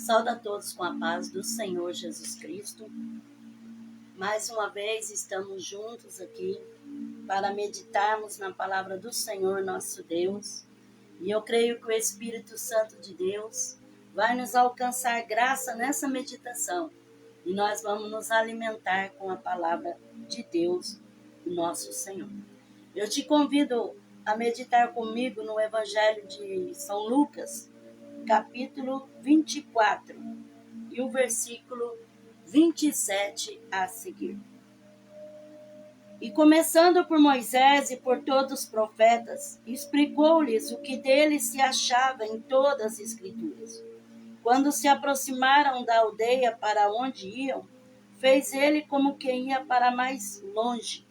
Saúdo a todos com a paz do Senhor Jesus Cristo. Mais uma vez estamos juntos aqui para meditarmos na palavra do Senhor nosso Deus. E eu creio que o Espírito Santo de Deus vai nos alcançar graça nessa meditação. E nós vamos nos alimentar com a palavra de Deus, nosso Senhor. Eu te convido a meditar comigo no Evangelho de São Lucas, capítulo 24, e o versículo 27 a seguir. E começando por Moisés e por todos os profetas, explicou-lhes o que deles se achava em todas as Escrituras. Quando se aproximaram da aldeia para onde iam, fez ele como quem ia para mais longe.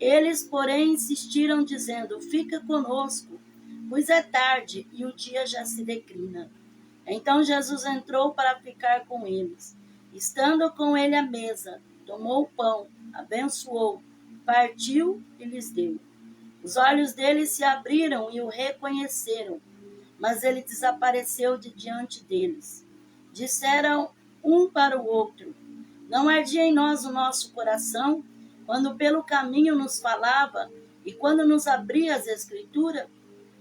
Eles, porém, insistiram, dizendo: fica conosco, pois é tarde e o dia já se declina. Então Jesus entrou para ficar com eles. Estando com ele à mesa, tomou o pão, abençoou, partiu e lhes deu. Os olhos deles se abriram e o reconheceram, mas ele desapareceu de diante deles. Disseram um para o outro: não ardia em nós o nosso coração, quando pelo caminho nos falava e quando nos abria as Escrituras?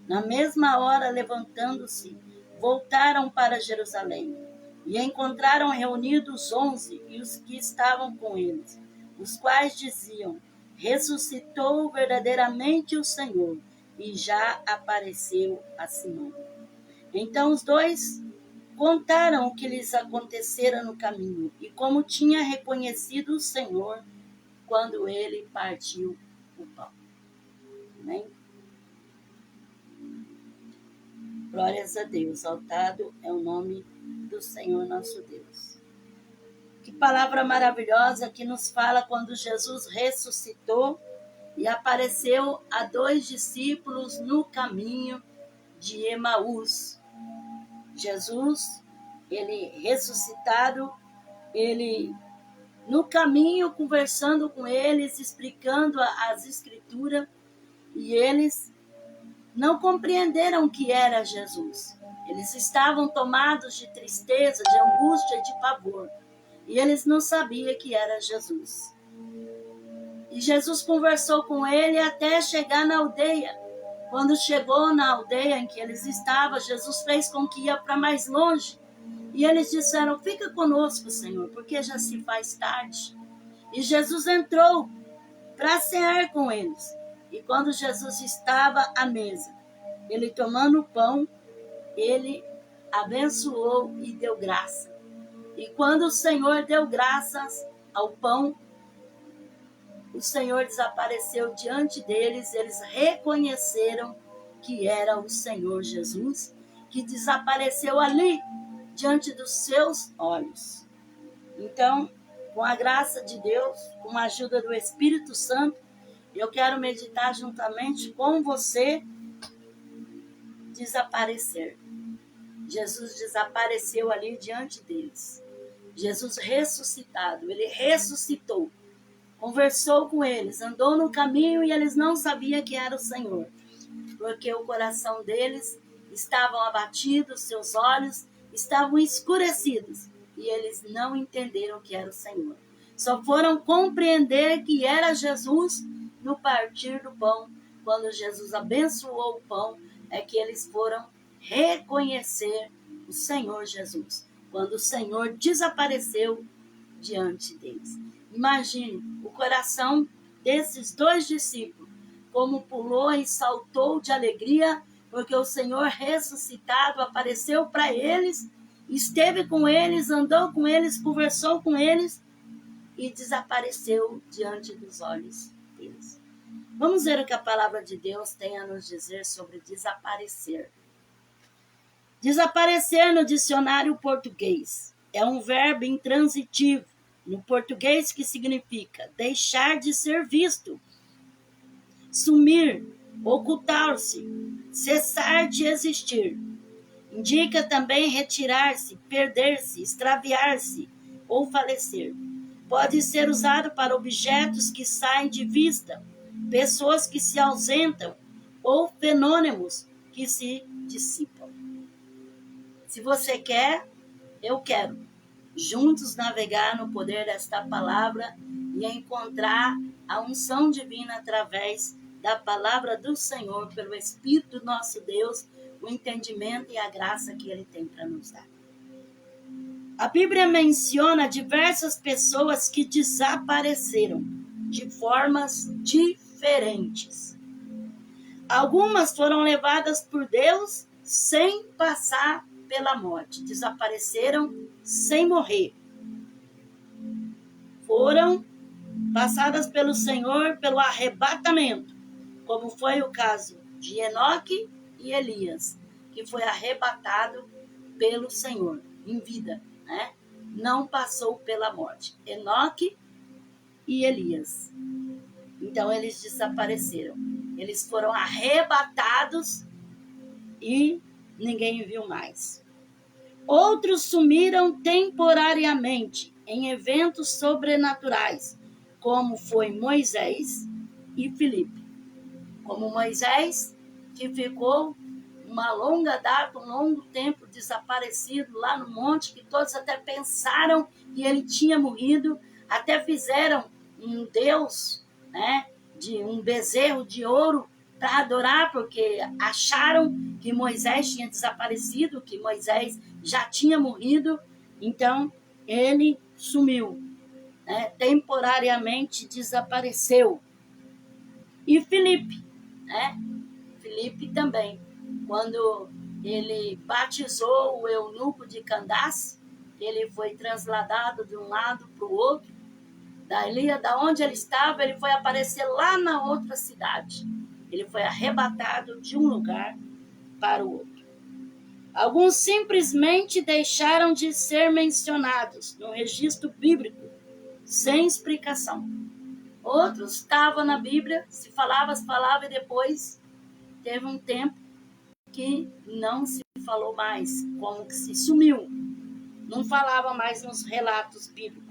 Na mesma hora, levantando-se, voltaram para Jerusalém e encontraram reunidos 11 e os que estavam com eles, os quais diziam: ressuscitou verdadeiramente o Senhor e já apareceu a Simão. Então os dois contaram o que lhes acontecera no caminho e como tinha reconhecido o Senhor quando ele partiu o pão. Amém? Glórias a Deus, exaltado é o nome do Senhor nosso Deus. Que palavra maravilhosa que nos fala quando Jesus ressuscitou e apareceu a 2 discípulos no caminho de Emaús. Jesus, ele ressuscitado, ele no caminho conversando com eles, explicando as Escrituras, e eles não compreenderam que era Jesus. Eles estavam tomados de tristeza, de angústia e de pavor. E eles não sabiam que era Jesus. E Jesus conversou com ele até chegar na aldeia. Quando chegou na aldeia em que eles estavam, Jesus fez com que ia para mais longe. E eles disseram: fica conosco, Senhor, porque já se faz tarde. E Jesus entrou para cear com eles. E quando Jesus estava à mesa, ele tomando o pão, ele abençoou e deu graça. E quando o Senhor deu graças ao pão, o Senhor desapareceu diante deles. Eles reconheceram que era o Senhor Jesus, que desapareceu ali, diante dos seus olhos. Então, com a graça de Deus, com a ajuda do Espírito Santo, eu quero meditar juntamente com você. Desaparecer. Jesus desapareceu ali diante deles. Jesus ressuscitado, ele ressuscitou, conversou com eles, andou no caminho e eles não sabiam que era o Senhor, porque o coração deles estavam abatidos, seus olhos estavam escurecidos e eles não entenderam que era o Senhor. Só foram compreender que era Jesus no partir do pão. Quando Jesus abençoou o pão, é que eles foram reconhecer o Senhor Jesus, quando o Senhor desapareceu diante deles. Imagine o coração desses 2 discípulos, como pulou e saltou de alegria, porque o Senhor ressuscitado apareceu para eles, esteve com eles, andou com eles, conversou com eles e desapareceu diante dos olhos deles. Vamos ver o que a palavra de Deus tem a nos dizer sobre desaparecer. Desaparecer no dicionário português é um verbo intransitivo no português que significa deixar de ser visto, sumir, ocultar-se, cessar de existir. Indica também retirar-se, perder-se, extraviar-se ou falecer. Pode ser usado para objetos que saem de vista, pessoas que se ausentam ou fenômenos que se dissipam. Se você quer, eu quero. Juntos navegar no poder desta palavra e encontrar a unção divina através da palavra do Senhor, pelo Espírito nosso Deus, o entendimento e a graça que Ele tem para nos dar. A Bíblia menciona diversas pessoas que desapareceram de formas diferentes. Algumas foram levadas por Deus sem passar pela morte, desapareceram sem morrer. Foram passadas pelo Senhor pelo arrebatamento, como foi o caso de Enoque e Elias, que foi arrebatado pelo Senhor em vida, né? Não passou pela morte. Enoque e Elias. Então eles desapareceram. Eles foram arrebatados e ninguém viu mais. Outros sumiram temporariamente em eventos sobrenaturais, como foi Moisés e Filipe. Como Moisés, que ficou uma longa data, um longo tempo desaparecido lá no monte, que todos até pensaram que ele tinha morrido, até fizeram um deus, né, de um bezerro de ouro para adorar, porque acharam que Moisés tinha desaparecido, que Moisés já tinha morrido, então ele sumiu, né, temporariamente desapareceu. E Filipe, né? Filipe também, quando ele batizou o eunuco de Candace, ele foi trasladado de um lado para o outro, da onde ele estava, ele foi aparecer lá na outra cidade. Ele foi arrebatado de um lugar para o outro. Alguns simplesmente deixaram de ser mencionados no registro bíblico, sem explicação. Outros estavam na Bíblia, se falava e depois teve um tempo que não se falou mais, como que se sumiu. Não falava mais nos relatos bíblicos.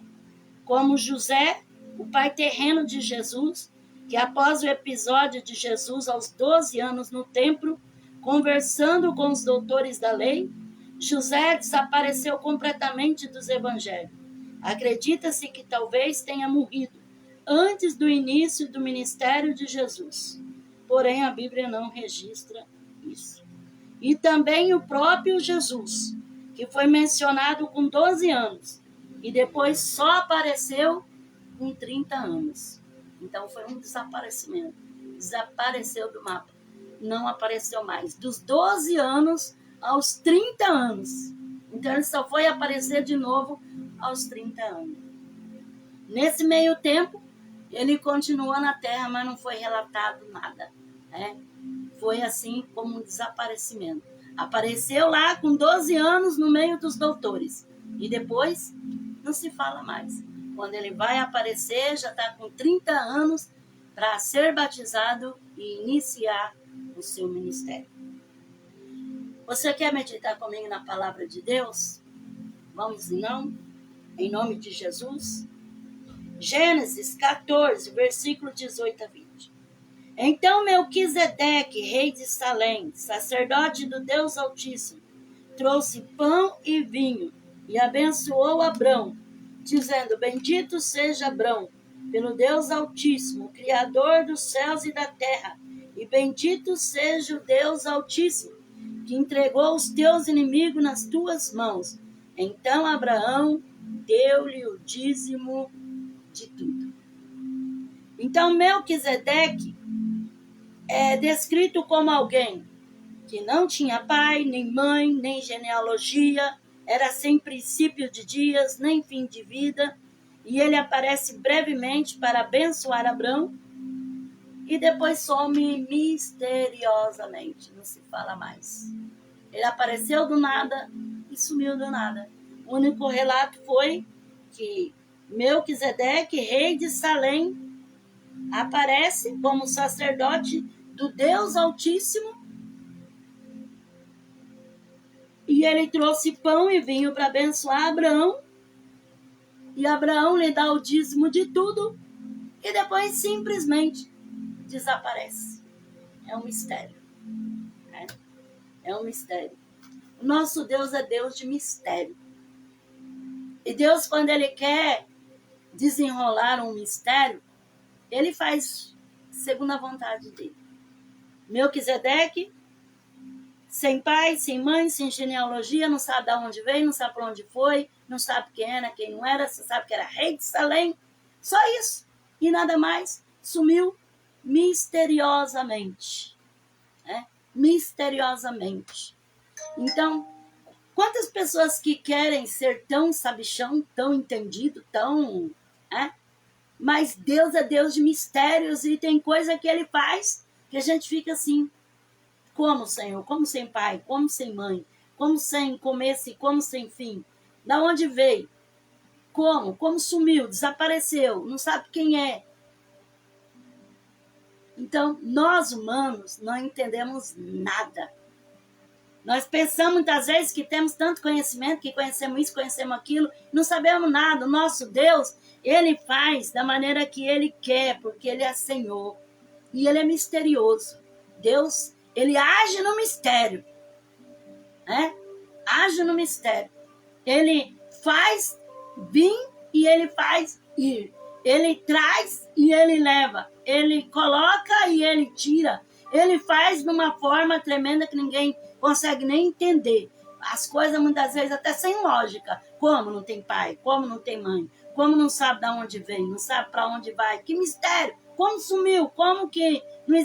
Como José, o pai terreno de Jesus, que após o episódio de Jesus aos 12 anos no templo, conversando com os doutores da lei, José desapareceu completamente dos evangelhos. Acredita-se que talvez tenha morrido antes do início do ministério de Jesus. Porém, a Bíblia não registra isso. E também o próprio Jesus, que foi mencionado com 12 anos e depois só apareceu com 30 anos. Então foi um desaparecimento. Desapareceu do mapa. Não apareceu mais. Dos 12 anos aos 30 anos. Então ele só foi aparecer de novo aos 30 anos. Nesse meio tempo, ele continuou na terra, mas não foi relatado nada, né? Foi assim como um desaparecimento. Apareceu lá com 12 anos no meio dos doutores. E depois não se fala mais. Quando ele vai aparecer, já está com 30 anos para ser batizado e iniciar o seu ministério. Você quer meditar comigo na palavra de Deus? Vamos não? Em nome de Jesus? Gênesis 14, versículo 18 a 20. Então Melquisedeque, rei de Salém, sacerdote do Deus Altíssimo, trouxe pão e vinho e abençoou Abrão, dizendo: Bendito seja Abrão, pelo Deus Altíssimo, Criador dos céus e da terra, e bendito seja o Deus Altíssimo, que entregou os teus inimigos nas tuas mãos. Então Abraão deu-lhe o dízimo de tudo. Então Melquisedeque é descrito como alguém que não tinha pai, nem mãe, nem genealogia, era sem princípio de dias, nem fim de vida, e ele aparece brevemente para abençoar Abrão, e depois some misteriosamente, não se fala mais. Ele apareceu do nada e sumiu do nada. O único relato foi que Melquisedeque, rei de Salém, aparece como sacerdote do Deus Altíssimo, e ele trouxe pão e vinho para abençoar Abraão, e Abraão lhe dá o dízimo de tudo, e depois simplesmente desaparece. É um mistério. É um mistério. Nosso Deus é Deus de mistério. E Deus, quando Ele quer desenrolar um mistério, Ele faz segundo a vontade dEle. Melquisedeque, sem pai, sem mãe, sem genealogia, não sabe de onde veio, não sabe para onde foi, não sabe quem era, quem não era, só sabe que era rei de Salém. Só isso. E nada mais. Sumiu misteriosamente. Misteriosamente. Então, quantas pessoas que querem ser tão sabichão, tão entendido, tão... Mas Deus é Deus de mistérios e tem coisa que Ele faz que a gente fica assim... Como, Senhor? Como sem pai? Como sem mãe? Como sem começo e como sem fim? Da onde veio? Como? Como sumiu? Desapareceu? Não sabe quem é? Então, nós humanos não entendemos nada. Nós pensamos muitas vezes que temos tanto conhecimento, que conhecemos isso, conhecemos aquilo, não sabemos nada. O nosso Deus, Ele faz da maneira que Ele quer, porque Ele é Senhor. E Ele é misterioso. Deus, Ele age no mistério. Age no mistério. Ele faz vir e Ele faz ir. Ele traz e Ele leva. Ele coloca e Ele tira. Ele faz de uma forma tremenda que ninguém consegue nem entender. As coisas muitas vezes até sem lógica. Como não tem pai? Como não tem mãe? Como não sabe de onde vem? Não sabe para onde vai? Que mistério! Como sumiu? Como que...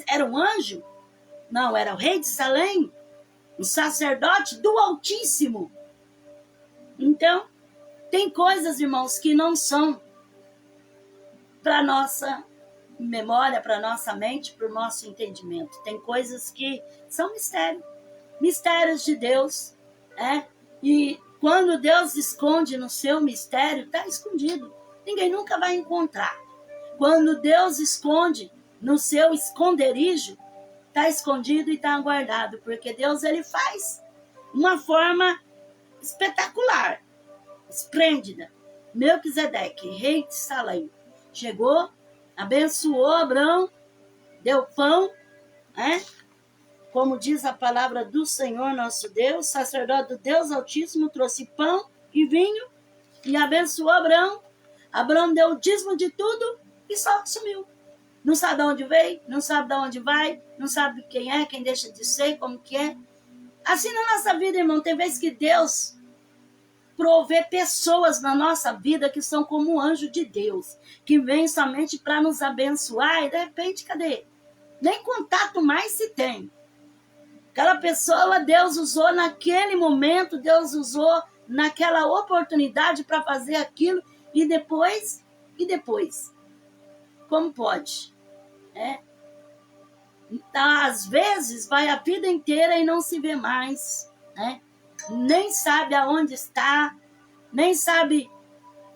Era um anjo? Não, era o rei de Salém, o sacerdote do Altíssimo. Então, tem coisas, irmãos, que não são para nossa memória, para nossa mente, para o nosso entendimento. Tem coisas que são mistérios de Deus. E quando Deus esconde no seu mistério, está escondido. Ninguém nunca vai encontrar. Quando Deus esconde no seu esconderijo, está escondido e está guardado, porque Deus ele faz uma forma espetacular, esplêndida. Melquisedeque, rei de Salém, chegou, abençoou Abraão, deu pão, como diz a palavra do Senhor nosso Deus, sacerdote do Deus Altíssimo, trouxe pão e vinho e abençoou Abraão. Abraão deu o dízimo de tudo e só sumiu. Não sabe de onde veio, não sabe de onde vai, não sabe quem é, quem deixa de ser, como que é. Assim na nossa vida, irmão, tem vezes que Deus provê pessoas na nossa vida que são como um anjo de Deus, que vem somente para nos abençoar e de repente, cadê? Nem contato mais se tem. Aquela pessoa, Deus usou naquele momento, Deus usou naquela oportunidade para fazer aquilo e depois? Como pode? Então, às vezes, vai a vida inteira e não se vê mais, nem sabe aonde está, nem sabe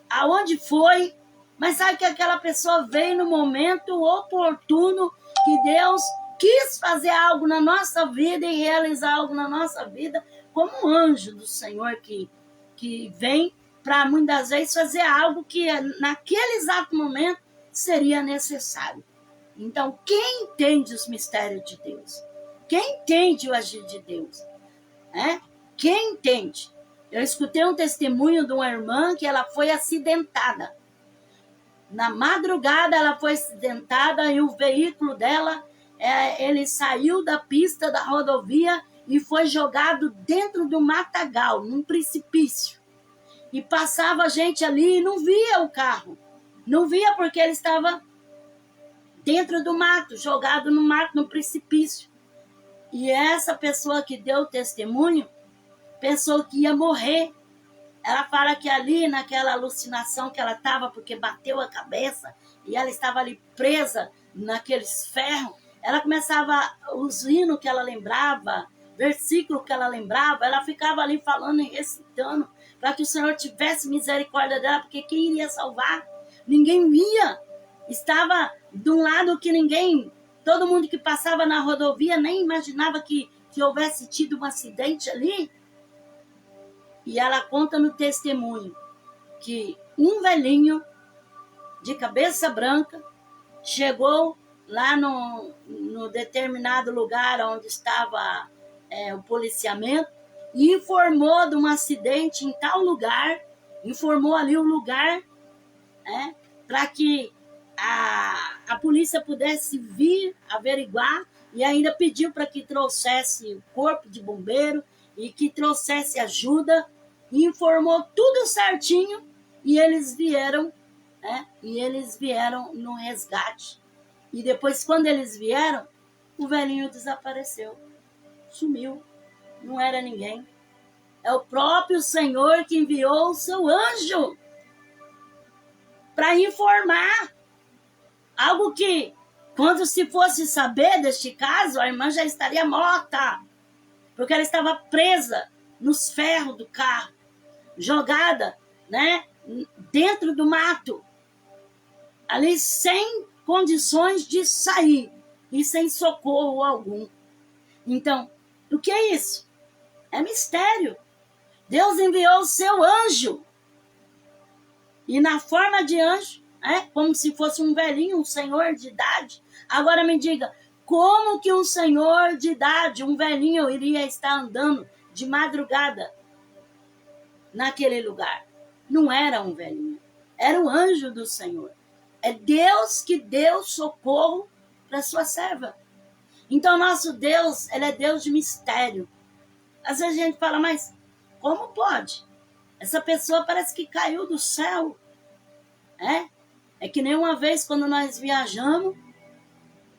aonde foi, mas sabe que aquela pessoa veio no momento oportuno que Deus quis fazer algo na nossa vida e realizar algo na nossa vida, como um anjo do Senhor que vem para muitas vezes fazer algo que naquele exato momento seria necessário. Então, quem entende os mistérios de Deus? Quem entende o agir de Deus? Quem entende? Eu escutei um testemunho de uma irmã que ela foi acidentada. Na madrugada ela foi acidentada e o veículo dela, ele saiu da pista da rodovia e foi jogado dentro do matagal, num precipício. E passava gente ali e não via o carro. Não via porque ele estava dentro do mato, jogado no mato, no precipício. E essa pessoa que deu o testemunho pensou que ia morrer. Ela fala que ali, naquela alucinação que ela estava, porque bateu a cabeça e ela estava ali presa naqueles ferros, ela começava os hinos que ela lembrava, versículo que ela lembrava, ela ficava ali falando e recitando para que o Senhor tivesse misericórdia dela, porque quem iria salvar? Ninguém via. Estava de um lado que ninguém, todo mundo que passava na rodovia nem imaginava que houvesse tido um acidente ali. E ela conta no testemunho que um velhinho de cabeça branca chegou lá no determinado lugar onde estava o policiamento e informou de um acidente em tal lugar, informou ali o lugar, para que a polícia pudesse vir averiguar, e ainda pediu para que trouxesse o corpo de bombeiro e que trouxesse ajuda, e informou tudo certinho, e eles vieram, no resgate. E depois, quando eles vieram, o velhinho desapareceu, sumiu, não era ninguém. É o próprio Senhor que enviou o seu anjo para informar algo que, quando se fosse saber deste caso, a irmã já estaria morta, porque ela estava presa nos ferros do carro, jogada, dentro do mato, ali sem condições de sair e sem socorro algum. Então, o que é isso? É mistério. Deus enviou o seu anjo, e na forma de anjo, como se fosse um velhinho, um senhor de idade. Agora me diga, como que um senhor de idade, um velhinho, iria estar andando de madrugada naquele lugar? Não era um velhinho, era o anjo do Senhor. É Deus que deu socorro para sua serva. Então, nosso Deus, ele é Deus de mistério. Às vezes a gente fala, mas como pode? Essa pessoa parece que caiu do céu. É que nem uma vez quando nós viajamos,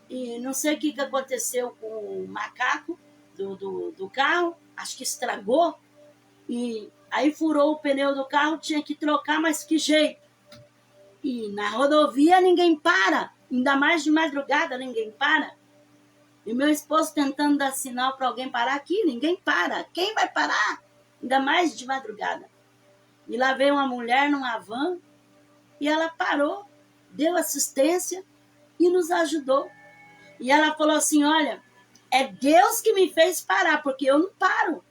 e não sei o que aconteceu com o macaco do carro, acho que estragou, e aí furou o pneu do carro, tinha que trocar, mas que jeito? E na rodovia ninguém para, ainda mais de madrugada ninguém para. E meu esposo tentando dar sinal para alguém parar aqui, ninguém para. Quem vai parar? Ainda mais de madrugada. E lá veio uma mulher numa van, e ela parou, deu assistência e nos ajudou. E ela falou assim, olha, é Deus que me fez parar, porque eu não paro.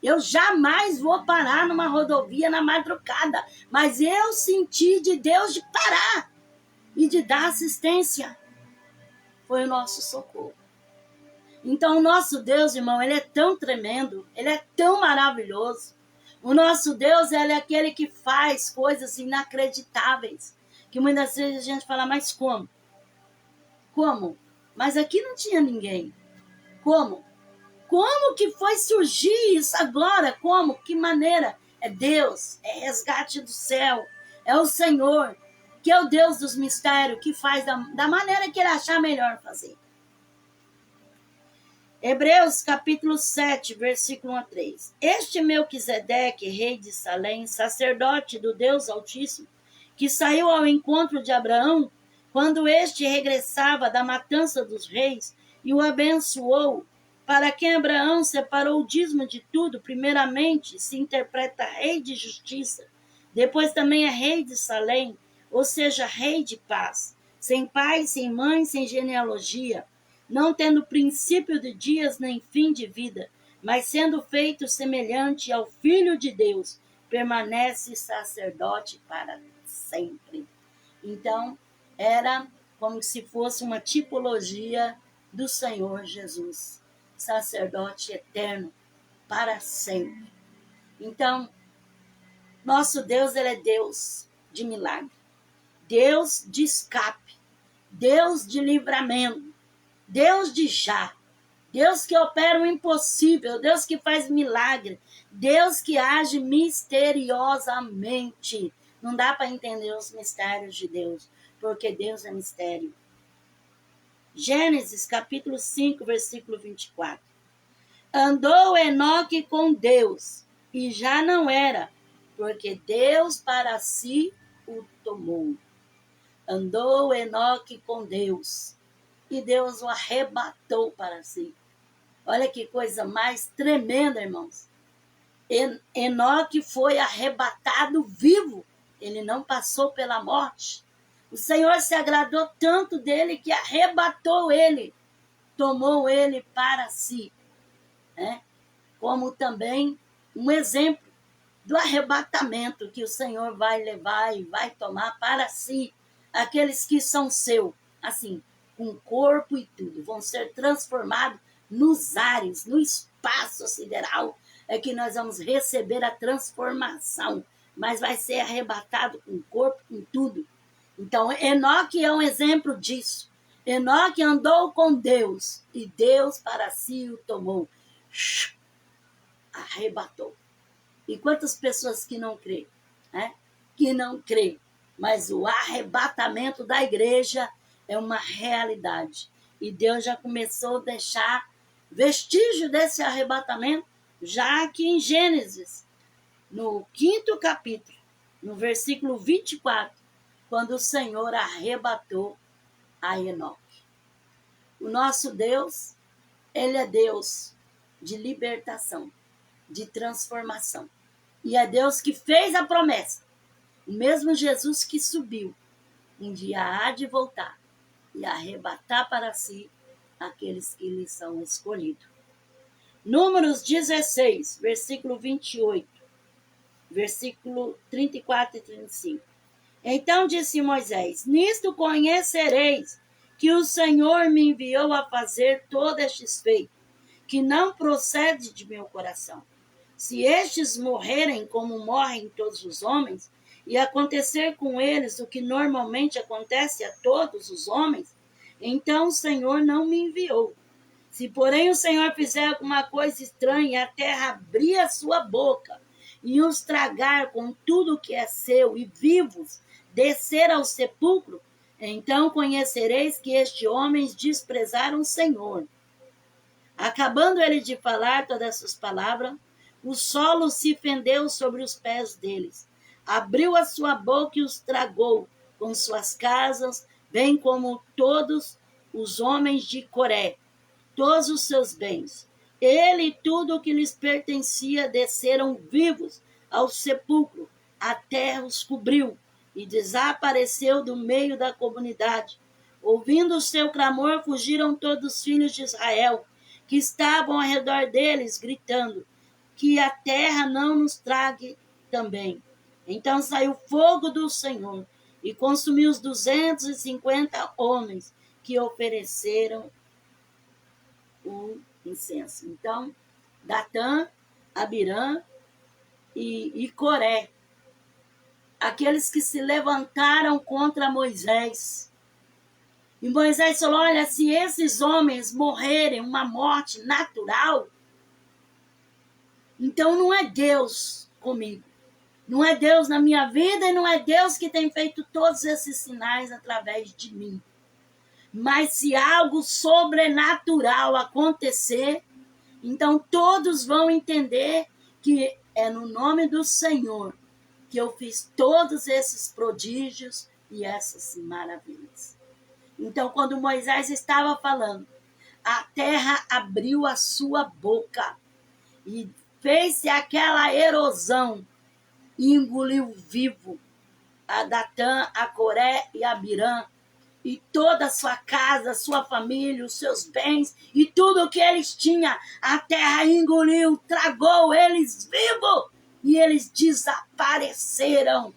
Eu jamais vou parar numa rodovia na madrugada, mas eu senti de Deus de parar e de dar assistência. Foi o nosso socorro. Então, o nosso Deus, irmão, ele é tão tremendo, ele é tão maravilhoso. O nosso Deus, ele é aquele que faz coisas inacreditáveis, que muitas vezes a gente fala, mas como? Como? Mas aqui não tinha ninguém. Como? Como que foi surgir isso agora? Como? Que maneira? É Deus, é resgate do céu, é o Senhor, que é o Deus dos mistérios, que faz da maneira que ele achar melhor fazer. Hebreus capítulo 7, versículo 1 a 3. Este Melquisedeque, rei de Salém, sacerdote do Deus Altíssimo, que saiu ao encontro de Abraão, quando este regressava da matança dos reis, e o abençoou, para quem Abraão separou o dízimo de tudo, primeiramente se interpreta rei de justiça, depois também é rei de Salém, ou seja, rei de paz, sem pai, sem mãe, sem genealogia, não tendo princípio de dias nem fim de vida, mas sendo feito semelhante ao Filho de Deus, permanece sacerdote para sempre. Então, era como se fosse uma tipologia do Senhor Jesus, sacerdote eterno para sempre. Então, nosso Deus, ele é Deus de milagre, Deus de escape, Deus de livramento, Deus de já, Deus que opera o impossível, Deus que faz milagre, Deus que age misteriosamente. Não dá para entender os mistérios de Deus, porque Deus é mistério. Gênesis capítulo 5, versículo 24. Andou Enoque com Deus, e já não era, porque Deus para si o tomou. Andou Enoque com Deus, e Deus o arrebatou para si. Olha que coisa mais tremenda, irmãos. Enoque foi arrebatado vivo. Ele não passou pela morte. O Senhor se agradou tanto dele que arrebatou ele, tomou ele para si. Como também um exemplo do arrebatamento que o Senhor vai levar e vai tomar para si aqueles que são seu, assim, com corpo e tudo, vão ser transformados nos ares, no espaço sideral, é que nós vamos receber a transformação, mas vai ser arrebatado com o corpo, com tudo. Então, Enoque é um exemplo disso. Enoque andou com Deus e Deus para si o tomou. Arrebatou. E quantas pessoas que não creem, né? Que não creem. Mas o arrebatamento da igreja é uma realidade. E Deus já começou a deixar vestígio desse arrebatamento, já aqui em Gênesis, no 5º capítulo, no versículo 24, quando o Senhor arrebatou a Enoque. O nosso Deus, ele é Deus de libertação, de transformação. E é Deus que fez a promessa. O mesmo Jesus que subiu, um dia há de voltar e arrebatar para si aqueles que lhe são escolhidos. Números 16, versículo 28, versículo 34 e 35. Então disse Moisés: nisto conhecereis que o Senhor me enviou a fazer todos estes feitos, que não procede de meu coração. Se estes morrerem como morrem todos os homens, e acontecer com eles o que normalmente acontece a todos os homens, então o Senhor não me enviou. Se, porém, o Senhor fizer alguma coisa estranha e a terra abrir a sua boca e os tragar com tudo que é seu e vivos descer ao sepulcro, então conhecereis que estes homens desprezaram o Senhor. Acabando ele de falar todas essas palavras, o solo se fendeu sobre os pés deles. Abriu a sua boca e os tragou com suas casas, bem como todos os homens de Coré, todos os seus bens. Ele e tudo o que lhes pertencia desceram vivos ao sepulcro. A terra os cobriu e desapareceu do meio da comunidade. Ouvindo o seu clamor, fugiram todos os filhos de Israel, que estavam ao redor deles, gritando: que a terra não nos trague também. Então saiu fogo do Senhor e consumiu os 250 homens que ofereceram o incenso. Então, Datã, Abirã e Coré, aqueles que se levantaram contra Moisés. E Moisés falou: olha, se esses homens morrerem uma morte natural, então não é Deus comigo. Não é Deus na minha vida e não é Deus que tem feito todos esses sinais através de mim. Mas se algo sobrenatural acontecer, então todos vão entender que é no nome do Senhor que eu fiz todos esses prodígios e essas maravilhas. Então, quando Moisés estava falando, a terra abriu a sua boca e fez-se aquela erosão e engoliu vivo a Datã, a Coré e a Abirã, e toda a sua casa, a sua família, os seus bens e tudo o que eles tinham. A terra engoliu, tragou eles vivos e eles desapareceram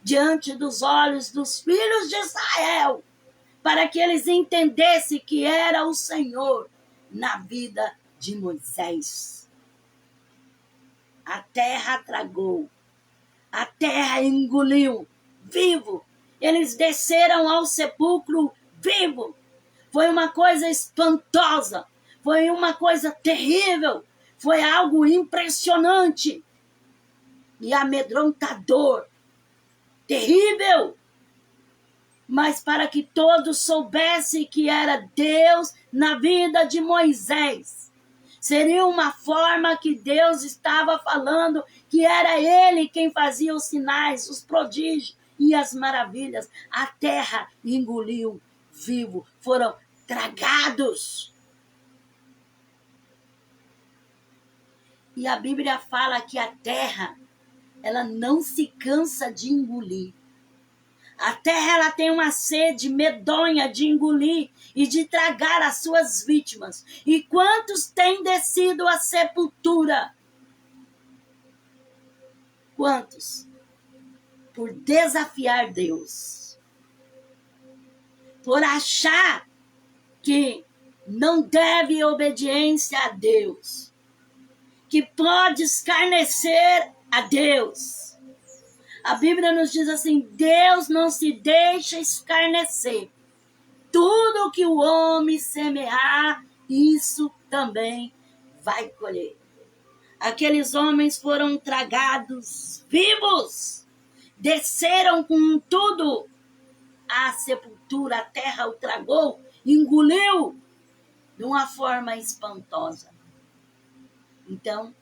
diante dos olhos dos filhos de Israel, para que eles entendessem que era o Senhor na vida de Moisés. A terra tragou, a terra engoliu vivo. Eles desceram ao sepulcro vivo. Foi uma coisa espantosa. Foi uma coisa terrível. Foi algo impressionante e amedrontador. Terrível. Mas para que todos soubessem que era Deus na vida de Moisés. Seria uma forma que Deus estava falando que era Ele quem fazia os sinais, os prodígios e as maravilhas. A terra engoliu vivo, foram tragados. E a Bíblia fala que a terra, ela não se cansa de engolir. A terra, ela tem uma sede medonha de engolir e de tragar as suas vítimas. E quantos têm descido à sepultura? Quantos? Por desafiar Deus. Por achar que não deve obediência a Deus. que pode escarnecer a Deus. A Bíblia nos diz assim: Deus não se deixa escarnecer. Tudo que o homem semear, isso também vai colher. Aqueles homens foram tragados vivos, desceram com tudo à sepultura, a terra o tragou, engoliu de uma forma espantosa. Então,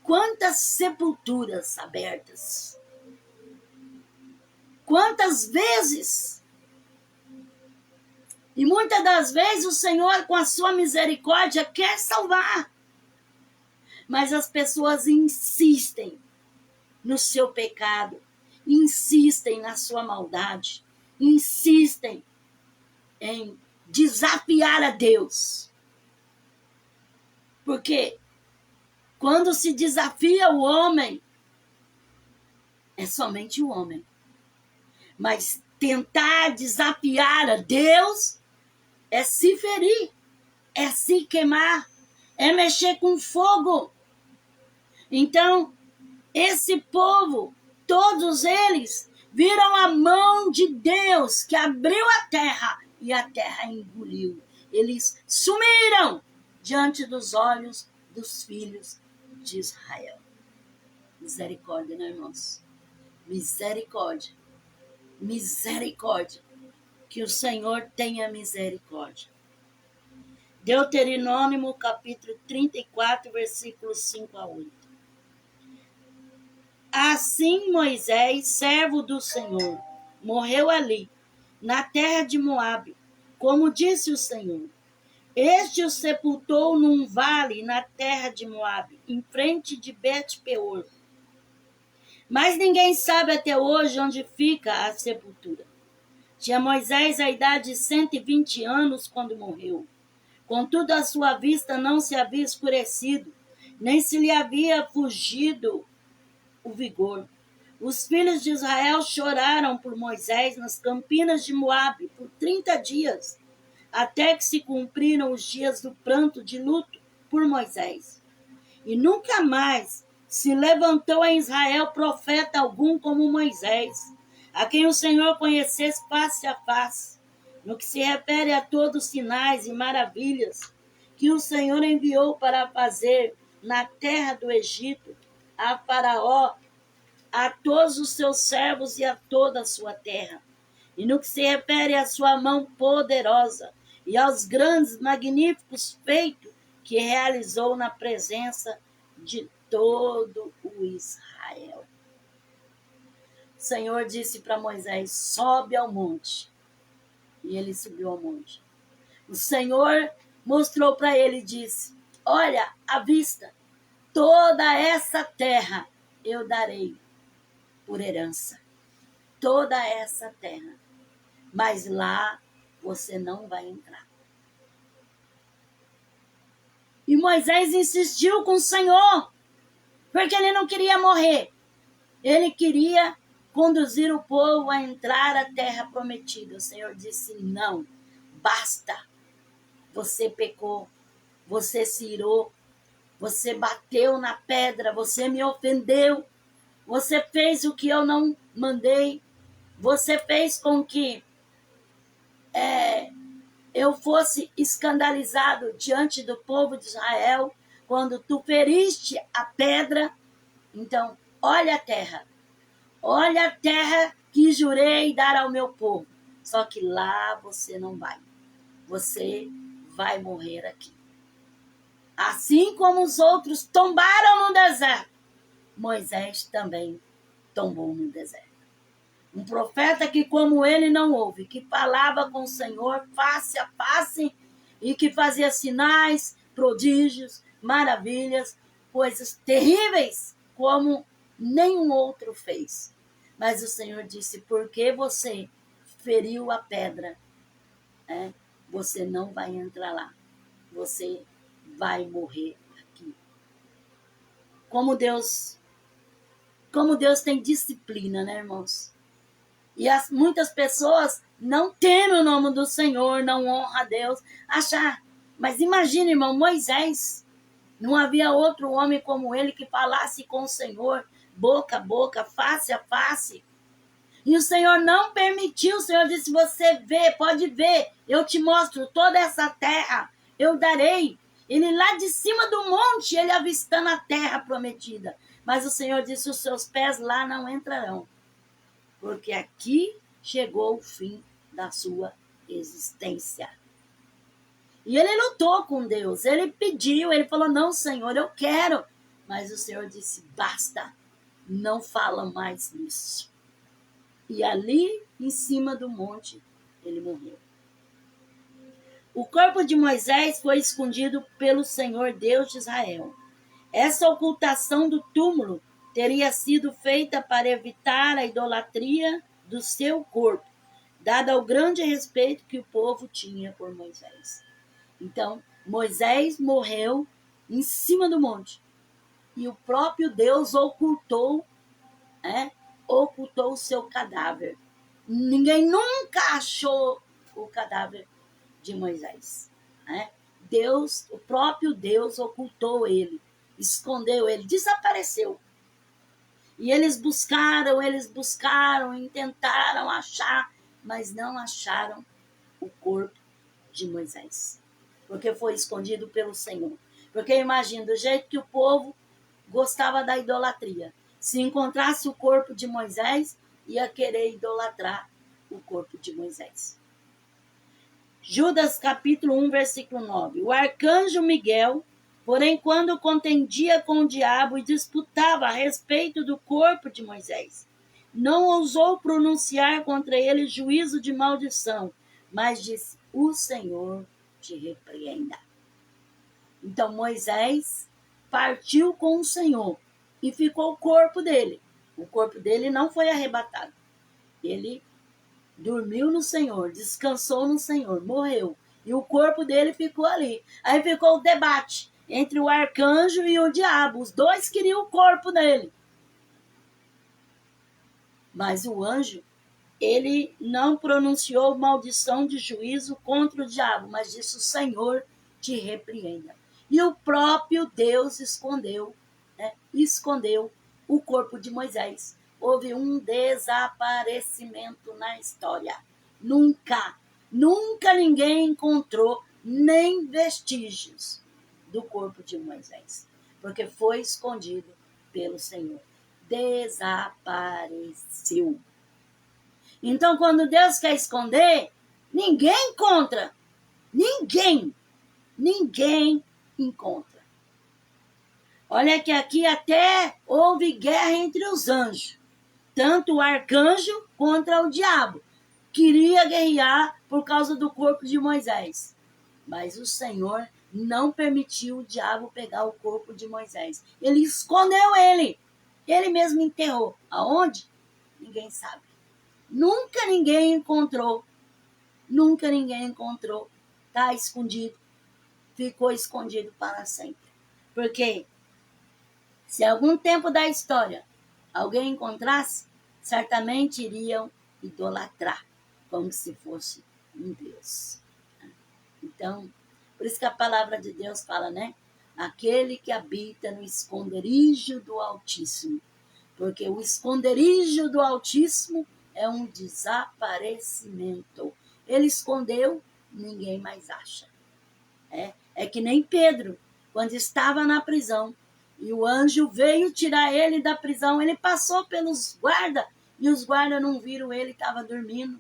quantas sepulturas abertas, quantas vezes, e muitas das vezes o Senhor, com a sua misericórdia, quer salvar, mas as pessoas insistem no seu pecado, insistem na sua maldade, insistem em desafiar a Deus. Porque quando se desafia o homem, é somente o homem. Mas tentar desafiar a Deus é se ferir, é se queimar, é mexer com fogo. Então, esse povo, todos eles, viram a mão de Deus que abriu a terra e a terra engoliu. Eles sumiram diante dos olhos dos filhos de Israel. Misericórdia, né, irmãos? Misericórdia. Misericórdia. Que o Senhor tenha misericórdia. Deuteronômio, capítulo 34, versículos 5 a 8. Assim Moisés, servo do Senhor, morreu ali, na terra de Moabe, como disse o Senhor. Este o sepultou num vale na terra de Moabe, em frente de Bet-peor. Mas ninguém sabe até hoje onde fica a sepultura. Tinha Moisés a idade de 120 anos quando morreu. Contudo, a sua vista não se havia escurecido, nem se lhe havia fugido o vigor. Os filhos de Israel choraram por Moisés nas campinas de Moabe por 30 dias, até que se cumpriram os dias do pranto de luto por Moisés. E nunca mais se levantou em Israel profeta algum como Moisés, a quem o Senhor conhecesse face a face, no que se refere a todos os sinais e maravilhas que o Senhor enviou para fazer na terra do Egito, a Faraó, a todos os seus servos e a toda a sua terra. E no que se refere à sua mão poderosa e aos grandes, magníficos feitos que realizou na presença de todo o Israel. O Senhor disse para Moisés: sobe ao monte. E ele subiu ao monte. O Senhor mostrou para ele e disse: olha, à vista, toda essa terra eu darei por herança. Toda essa terra. Mas lá você não vai entrar. E Moisés insistiu com o Senhor, porque ele não queria morrer. Ele queria conduzir o povo a entrar à terra prometida. O Senhor disse: não, basta. Você pecou, você se irou, você bateu na pedra, você me ofendeu, você fez o que eu não mandei, você fez com que eu fosse escandalizado diante do povo de Israel, quando tu feriste a pedra. Então, olha a terra que jurei dar ao meu povo. Só que lá você não vai. Você vai morrer aqui. Assim como os outros tombaram no deserto, Moisés também tombou no deserto. Um profeta que como ele não houve, que falava com o Senhor face a face e que fazia sinais, prodígios, maravilhas, coisas terríveis como nenhum outro fez. Mas o Senhor disse: porque você feriu a pedra, você não vai entrar lá. Você vai morrer aqui. Como Deus tem disciplina, né, irmãos? E muitas pessoas não temem o nome do Senhor, não honram a Deus. Mas imagina, irmão, Moisés Não havia outro homem como ele que falasse com o Senhor, boca a boca, face a face. E o Senhor não permitiu, o Senhor disse, você vê, pode ver, eu te mostro toda essa terra, eu darei. Ele lá de cima do monte, ele avistando a terra prometida. Mas o Senhor disse, os seus pés lá não entrarão, porque aqui chegou o fim da sua existência. E ele lutou com Deus, ele pediu, ele falou, não, Senhor, eu quero. Mas o Senhor disse, basta, não fala mais nisso. E ali, em cima do monte, ele morreu. O corpo de Moisés foi escondido pelo Senhor Deus de Israel. Essa ocultação do túmulo teria sido feita para evitar a idolatria do seu corpo, dado o grande respeito que o povo tinha por Moisés. Então, Moisés morreu em cima do monte. E o próprio Deus ocultou o seu cadáver. Ninguém nunca achou o cadáver de Moisés. Deus, o próprio Deus ocultou ele, escondeu ele, desapareceu. E eles buscaram e tentaram achar, mas não acharam o corpo de Moisés. Porque foi escondido pelo Senhor. Porque imagina, do jeito que o povo gostava da idolatria, se encontrasse o corpo de Moisés, ia querer idolatrar o corpo de Moisés. Judas capítulo 1, versículo 9. O arcanjo Miguel, porém, quando contendia com o diabo e disputava a respeito do corpo de Moisés, não ousou pronunciar contra ele juízo de maldição, mas disse, o Senhor te repreenda. Então Moisés partiu com o Senhor e ficou o corpo dele. O corpo dele não foi arrebatado. Ele dormiu no Senhor, descansou no Senhor, morreu. E o corpo dele ficou ali. Aí ficou o debate entre o arcanjo e o diabo. Os dois queriam o corpo dele. Mas o anjo, ele não pronunciou maldição de juízo contra o diabo, mas disse, o Senhor te repreenda. E o próprio Deus escondeu o corpo de Moisés. Houve um desaparecimento na história. Nunca ninguém encontrou nem vestígios do corpo de Moisés, porque foi escondido pelo Senhor. Desapareceu. Então, quando Deus quer esconder, ninguém encontra. Ninguém encontra. Olha que aqui até houve guerra entre os anjos. Tanto o arcanjo contra o diabo. Queria guerrear por causa do corpo de Moisés. Mas o Senhor não permitiu o diabo pegar o corpo de Moisés. Ele escondeu ele. Ele mesmo enterrou. Aonde? Ninguém sabe. Nunca ninguém encontrou. Está escondido. Ficou escondido para sempre. Porque se algum tempo da história alguém encontrasse, certamente iriam idolatrar, como se fosse um Deus. Então, por isso que a palavra de Deus fala, aquele que habita no esconderijo do Altíssimo. Porque o esconderijo do Altíssimo é um desaparecimento. Ele escondeu, ninguém mais acha. É que nem Pedro, quando estava na prisão, e o anjo veio tirar ele da prisão, ele passou pelos guardas, e os guardas não viram ele, estava dormindo.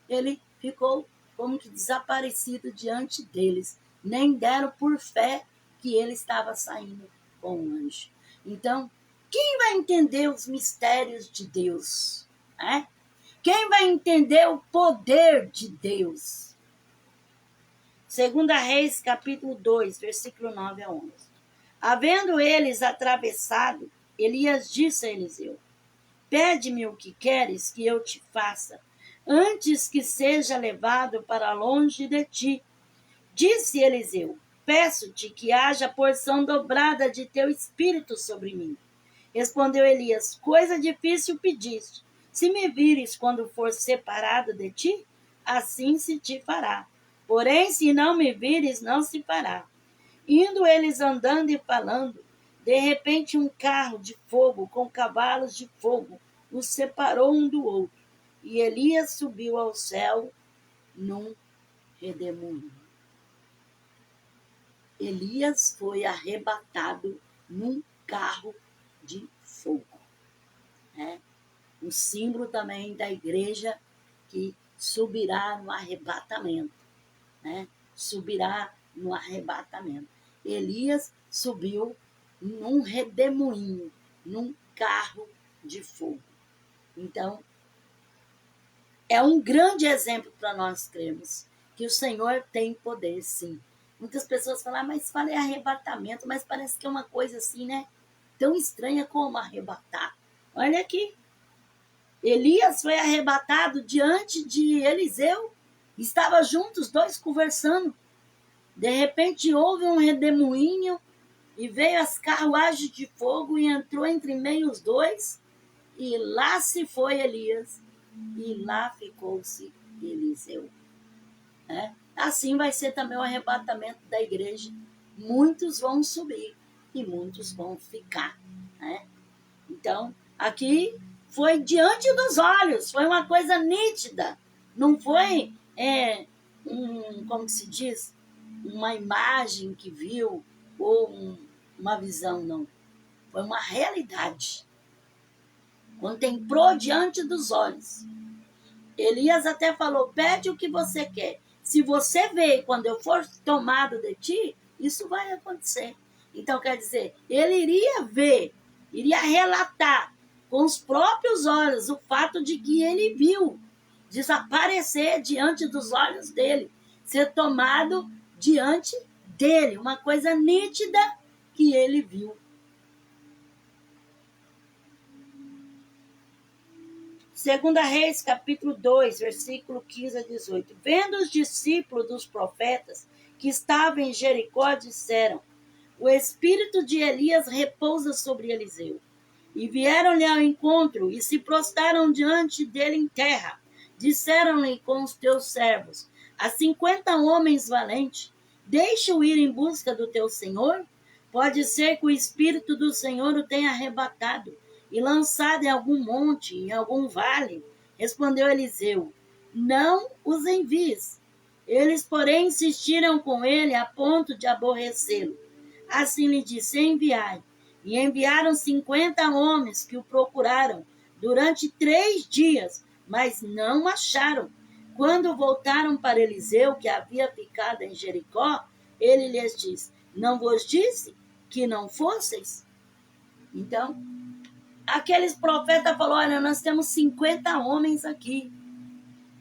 Ele ficou como que desaparecido diante deles. Nem deram por fé que ele estava saindo com o anjo. Então, quem vai entender os mistérios de Deus? Quem vai entender o poder de Deus? 2 Reis, capítulo 2, versículo 9 a 11. Havendo eles atravessado, Elias disse a Eliseu, pede-me o que queres que eu te faça, antes que seja levado para longe de ti. Disse Eliseu, peço-te que haja porção dobrada de teu espírito sobre mim. Respondeu Elias, coisa difícil pediste. Se me vires quando for separado de ti, assim se te fará. Porém, se não me vires, não se fará. Indo eles andando e falando, de repente um carro de fogo com cavalos de fogo os separou um do outro. E Elias subiu ao céu num redemoinho. Elias foi arrebatado num carro de fogo. Né? Um símbolo também da igreja que subirá no arrebatamento. Né? Subirá no arrebatamento. Elias subiu num redemoinho, num carro de fogo. Então, é um grande exemplo para nós crermos que o Senhor tem poder, sim. Muitas pessoas falam, mas fala arrebatamento, mas parece que é uma coisa assim, né? Tão estranha como arrebatar. Olha aqui. Elias foi arrebatado diante de Eliseu. Estava juntos, os dois conversando. De repente houve um redemoinho e veio as carruagens de fogo e entrou entre meio os dois. E lá se foi Elias e lá ficou-se Eliseu. Né? Assim vai ser também o arrebatamento da igreja. Muitos vão subir e muitos vão ficar. Né? Então, aqui foi diante dos olhos, foi uma coisa nítida. Não foi, como que se diz, uma imagem que viu ou uma visão, não. Foi uma realidade. Contemplou diante dos olhos. Elias até falou, pede o que você quer. Se você vê quando eu for tomado de ti, isso vai acontecer. Então, quer dizer, ele iria ver, iria relatar com os próprios olhos o fato de que ele viu desaparecer diante dos olhos dele, ser tomado diante dele, uma coisa nítida que ele viu. Segunda Reis, capítulo 2, versículo 15 a 18. Vendo os discípulos dos profetas que estavam em Jericó, disseram, o espírito de Elias repousa sobre Eliseu. E vieram-lhe ao encontro e se prostraram diante dele em terra. Disseram-lhe com os teus servos, a 50 homens valentes, deixa-o ir em busca do teu senhor? Pode ser que o espírito do Senhor o tenha arrebatado e lançado em algum monte, em algum vale. Respondeu Eliseu, não os envies. Eles, porém, insistiram com ele a ponto de aborrecê-lo. Assim lhe disse, enviai. E enviaram 50 homens que o procuraram durante 3 dias, mas não acharam. Quando voltaram para Eliseu, que havia ficado em Jericó, ele lhes disse, não vos disse que não fosseis? Então, aqueles profetas falaram, olha, nós temos 50 homens aqui.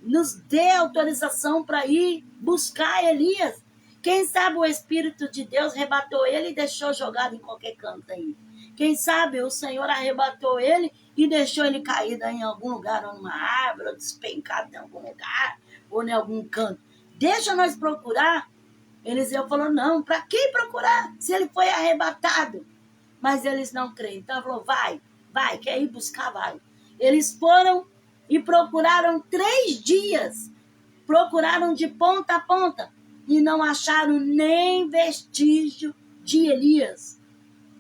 Nos dê autorização para ir buscar Elias. Quem sabe o Espírito de Deus arrebatou ele e deixou jogado em qualquer canto aí. Quem sabe o Senhor arrebatou ele e deixou ele caído em algum lugar, ou numa árvore, ou despencado em algum lugar, ou em algum canto. Deixa nós procurar. Eliseu falou, não, para que procurar se ele foi arrebatado? Mas eles não creem. Então ele falou, vai, quer ir buscar, vai. Eles foram e procuraram 3 dias. Procuraram de ponta a ponta e não acharam nem vestígio de Elias.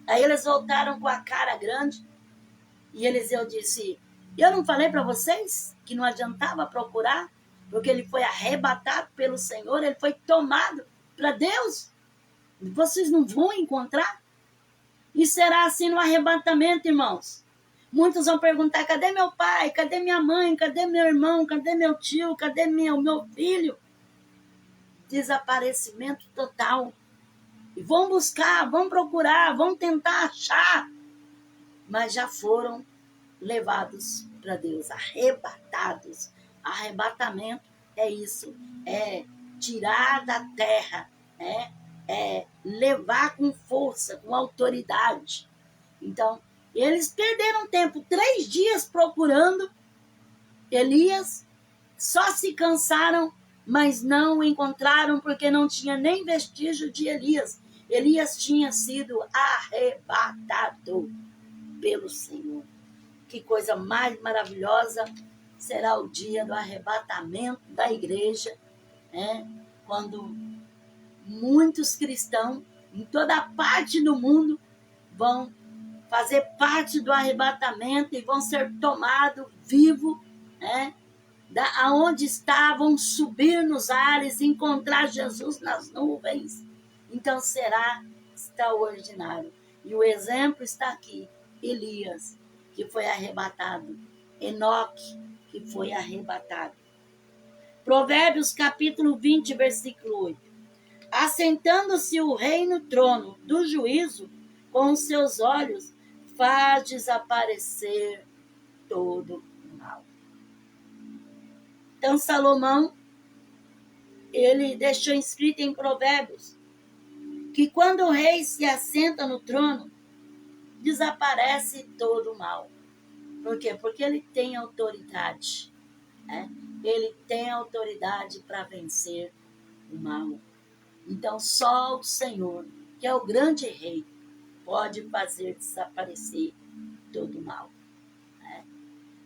Aí eles voltaram com a cara grande e Eliseu disse, eu não falei para vocês que não adiantava procurar, porque ele foi arrebatado pelo Senhor, ele foi tomado para Deus. Vocês não vão encontrar? E será assim no arrebatamento, irmãos. Muitos vão perguntar, cadê meu pai? Cadê minha mãe? Cadê meu irmão? Cadê meu tio? Cadê meu filho? Desaparecimento total. E vão buscar, vão procurar, vão tentar achar. Mas já foram levados para Deus, arrebatados. Arrebatamento é isso, é tirar da terra, né? É levar com força, com autoridade. Então, eles perderam tempo, 3 dias procurando Elias, só se cansaram, mas não o encontraram porque não tinha nem vestígio de Elias. Elias tinha sido arrebatado pelo Senhor. Que coisa mais maravilhosa será o dia do arrebatamento da igreja, né? Quando muitos cristãos em toda parte do mundo, vão fazer parte do arrebatamento e vão ser tomados vivos, né? Aonde estavam, subir nos ares, encontrar Jesus nas nuvens. Então será extraordinário. E o exemplo está aqui: Elias, que foi arrebatado, Enoque, que foi arrebatado. Provérbios capítulo 20, versículo 8. Assentando-se o rei no trono do juízo, com os seus olhos faz desaparecer todo o mal. Então Salomão, ele deixou escrito em Provérbios que quando o rei se assenta no trono, desaparece todo o mal. Por quê? Porque ele tem autoridade, né? Ele tem autoridade para vencer o mal. Então só o Senhor, que é o grande rei, pode fazer desaparecer todo o mal, né?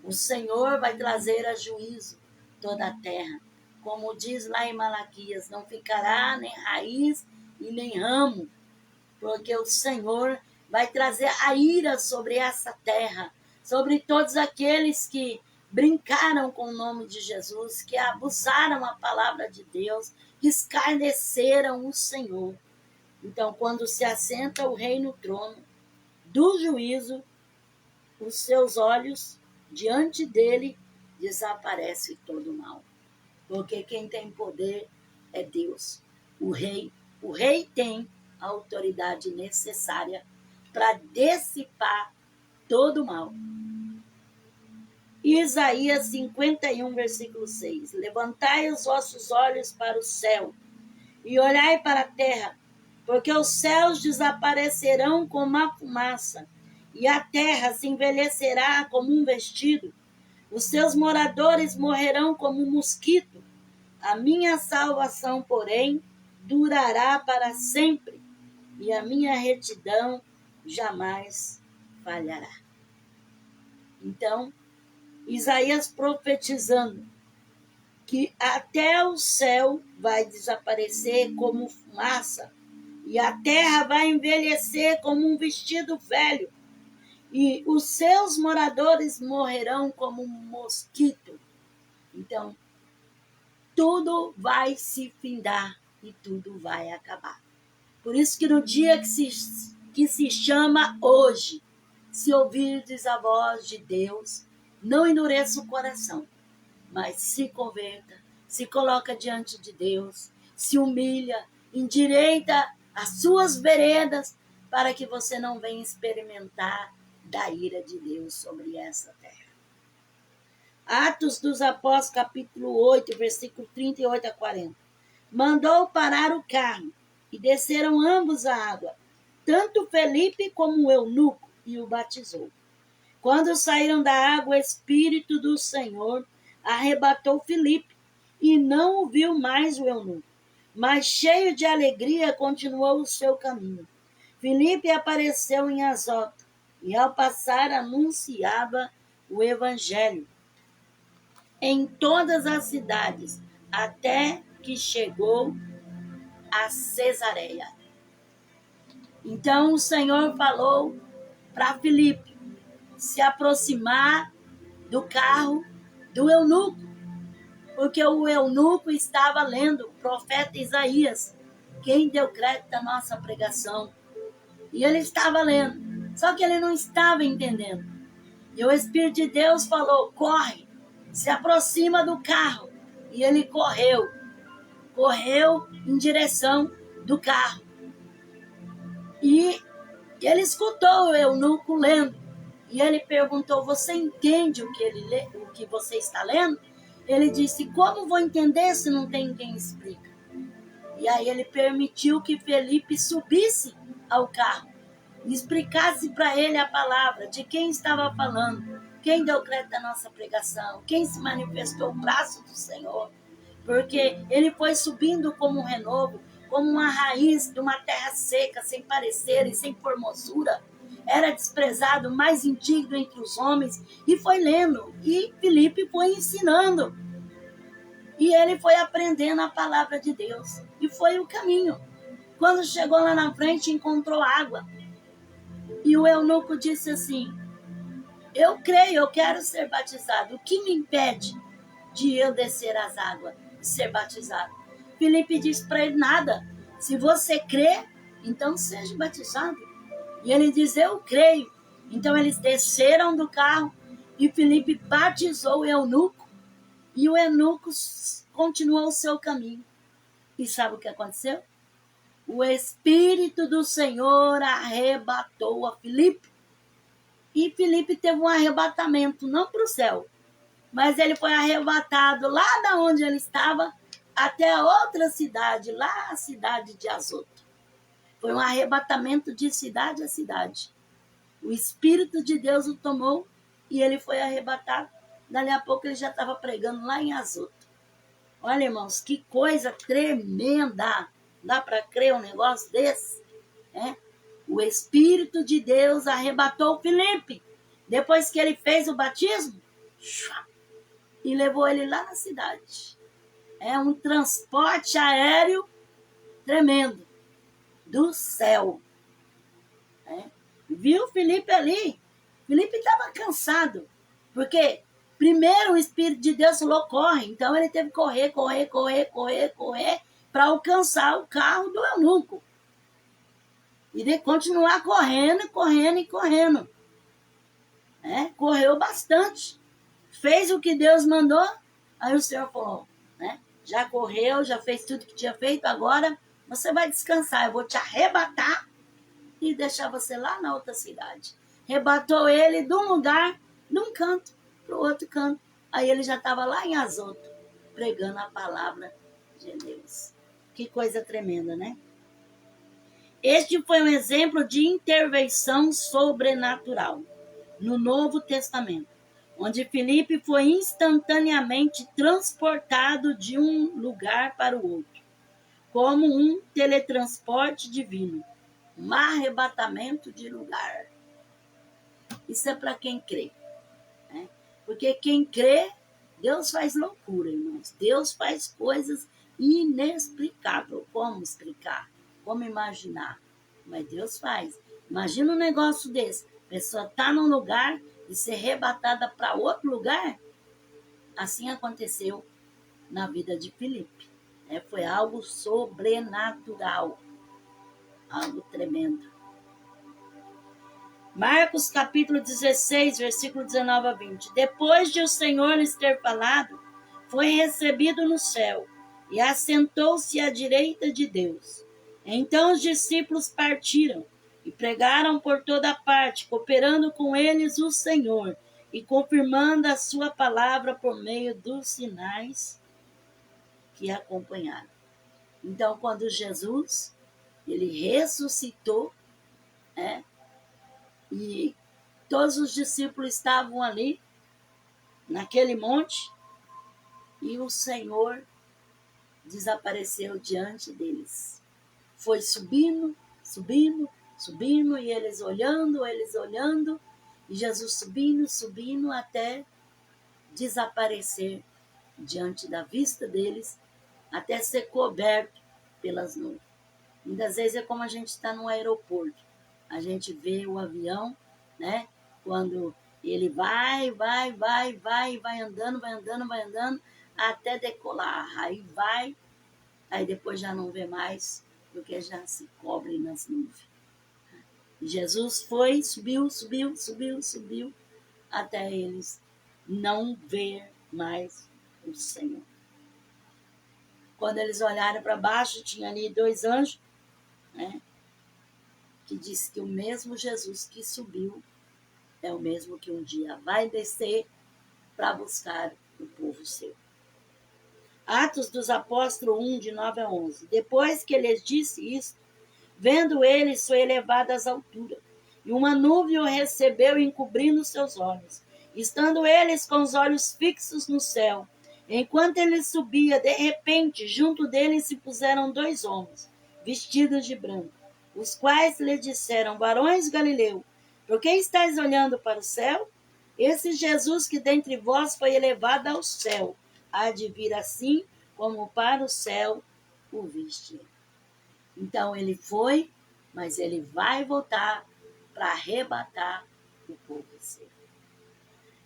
O Senhor vai trazer a juízo toda a terra. Como diz lá em Malaquias, não ficará nem raiz e nem ramo, porque o Senhor vai trazer a ira sobre essa terra, sobre todos aqueles que brincaram com o nome de Jesus, que abusaram a palavra de Deus, que escarneceram o Senhor. Então, quando se assenta o rei no trono do juízo, os seus olhos, diante dele, desaparece todo o mal. Porque quem tem poder é Deus. O rei tem a autoridade necessária para dissipar todo o mal. Isaías 51, versículo 6. Levantai os vossos olhos para o céu e olhai para a terra, porque os céus desaparecerão como a fumaça, e a terra se envelhecerá como um vestido. Os seus moradores morrerão como um mosquito. A minha salvação, porém, durará para sempre, e a minha retidão jamais falhará. Então, Isaías profetizando que até o céu vai desaparecer como fumaça, e a terra vai envelhecer como um vestido velho, e os seus moradores morrerão como um mosquito. Então, tudo vai se findar e tudo vai acabar. Por isso que no dia que se chama hoje, se ouvirdes a voz de Deus, não endureça o coração, mas se converta, se coloca diante de Deus, se humilha, endireita as suas veredas, para que você não venha experimentar da ira de Deus sobre essa terra. Atos dos Apóstolos, capítulo 8, versículo 38 a 40. Mandou parar o carro, e desceram ambos à água, tanto Felipe como o eunuco, e o batizou. Quando saíram da água, o Espírito do Senhor arrebatou Felipe, e não o viu mais o eunuco, mas cheio de alegria continuou o seu caminho. Felipe apareceu em Azoto, e ao passar anunciava o evangelho em todas as cidades, até que chegou a Cesareia. Então o Senhor falou para Felipe se aproximar do carro do eunuco, porque o eunuco estava lendo o profeta Isaías, quem deu crédito à nossa pregação. E ele estava lendo, só que ele não estava entendendo. E o Espírito de Deus falou: corre, se aproxima do carro. E ele correu em direção do carro. E ele escutou o eunuco lendo. E ele perguntou: você entende o que você está lendo? Ele disse: como vou entender se não tem quem explica? E aí ele permitiu que Felipe subisse ao carro e explicasse para ele a palavra de quem estava falando, quem deu crédito à nossa pregação, quem se manifestou o braço do Senhor. Porque ele foi subindo como um renovo, como uma raiz de uma terra seca, sem parecer e sem formosura. Era desprezado, mais indigno entre os homens, e foi lendo, e Felipe foi ensinando. E ele foi aprendendo a palavra de Deus, e foi o caminho. Quando chegou lá na frente, encontrou água. E o eunuco disse assim: eu creio, eu quero ser batizado. O que me impede de eu descer as águas e ser batizado? Filipe disse para ele: nada. Se você crê, então seja batizado. E ele diz: eu creio. Então eles desceram do carro e Filipe batizou o eunuco. E o eunuco continuou o seu caminho. E sabe o que aconteceu? O Espírito do Senhor arrebatou a Filipe. E Filipe teve um arrebatamento, não para o céu, mas ele foi arrebatado lá da onde ele estava até a outra cidade, lá a cidade de Azoto. Foi um arrebatamento de cidade a cidade. O Espírito de Deus o tomou e ele foi arrebatado. Dali a pouco ele já estava pregando lá em Azoto. Olha, irmãos, que coisa tremenda. Dá para crer um negócio desse? O Espírito de Deus arrebatou Filipe. Depois que ele fez o batismo, e levou ele lá na cidade. É um transporte aéreo tremendo do céu. Viu Filipe ali? Filipe estava cansado, porque primeiro o Espírito de Deus falou: corre. Então ele teve que correr para alcançar o carro do eunuco. E de continuar correndo. Correu bastante. Fez o que Deus mandou. Aí o Senhor falou: já correu, já fez tudo que tinha feito, agora você vai descansar. Eu vou te arrebatar e deixar você lá na outra cidade. Arrebatou ele de um lugar, de um canto, para o outro canto. Aí ele já estava lá em Azoto, pregando a palavra de Deus. Que coisa tremenda, né? Este foi um exemplo de intervenção sobrenatural no Novo Testamento, onde Filipe foi instantaneamente transportado de um lugar para o outro, como um teletransporte divino, um arrebatamento de lugar. Isso é para quem crê. Porque quem crê, Deus faz loucura, irmãos. Deus faz coisas inexplicáveis. Como explicar? Como imaginar? Mas Deus faz. Imagina um negócio desse. A pessoa está num lugar e ser arrebatada para outro lugar. Assim aconteceu na vida de Filipe. Foi algo sobrenatural. Algo tremendo. Marcos capítulo 16, versículo 19 a 20. Depois de o Senhor lhes ter falado, foi recebido no céu e assentou-se à direita de Deus. Então os discípulos partiram e pregaram por toda parte, cooperando com eles o Senhor e confirmando a sua palavra por meio dos sinais que acompanharam. Então, quando Jesus, ele ressuscitou, e todos os discípulos estavam ali, naquele monte, e o Senhor desapareceu diante deles. Foi subindo, e eles olhando, e Jesus subindo, até desaparecer diante da vista deles, até ser coberto pelas nuvens. Muitas vezes é como a gente está no aeroporto. A gente vê o avião, quando ele vai andando, até decolar. Aí depois já não vê mais, porque já se cobre nas nuvens. Jesus foi, subiu, até eles não ver mais o Senhor. Quando eles olharam para baixo, tinha ali 2 anjos, que diz que o mesmo Jesus que subiu é o mesmo que um dia vai descer para buscar o povo seu. Atos dos Apóstolos 1, de 9 a 11. Depois que lhes disse isso, vendo eles, foi elevado às alturas, e uma nuvem o recebeu, encobrindo seus olhos. Estando eles com os olhos fixos no céu, enquanto ele subia, de repente, junto deles se puseram 2 homens, vestidos de branco, os quais lhe disseram: varões Galileu, por que estáis olhando para o céu? Esse Jesus que dentre vós foi elevado ao céu, há de vir assim como para o céu o viste. Então ele foi, mas ele vai voltar para arrebatar o povo seu.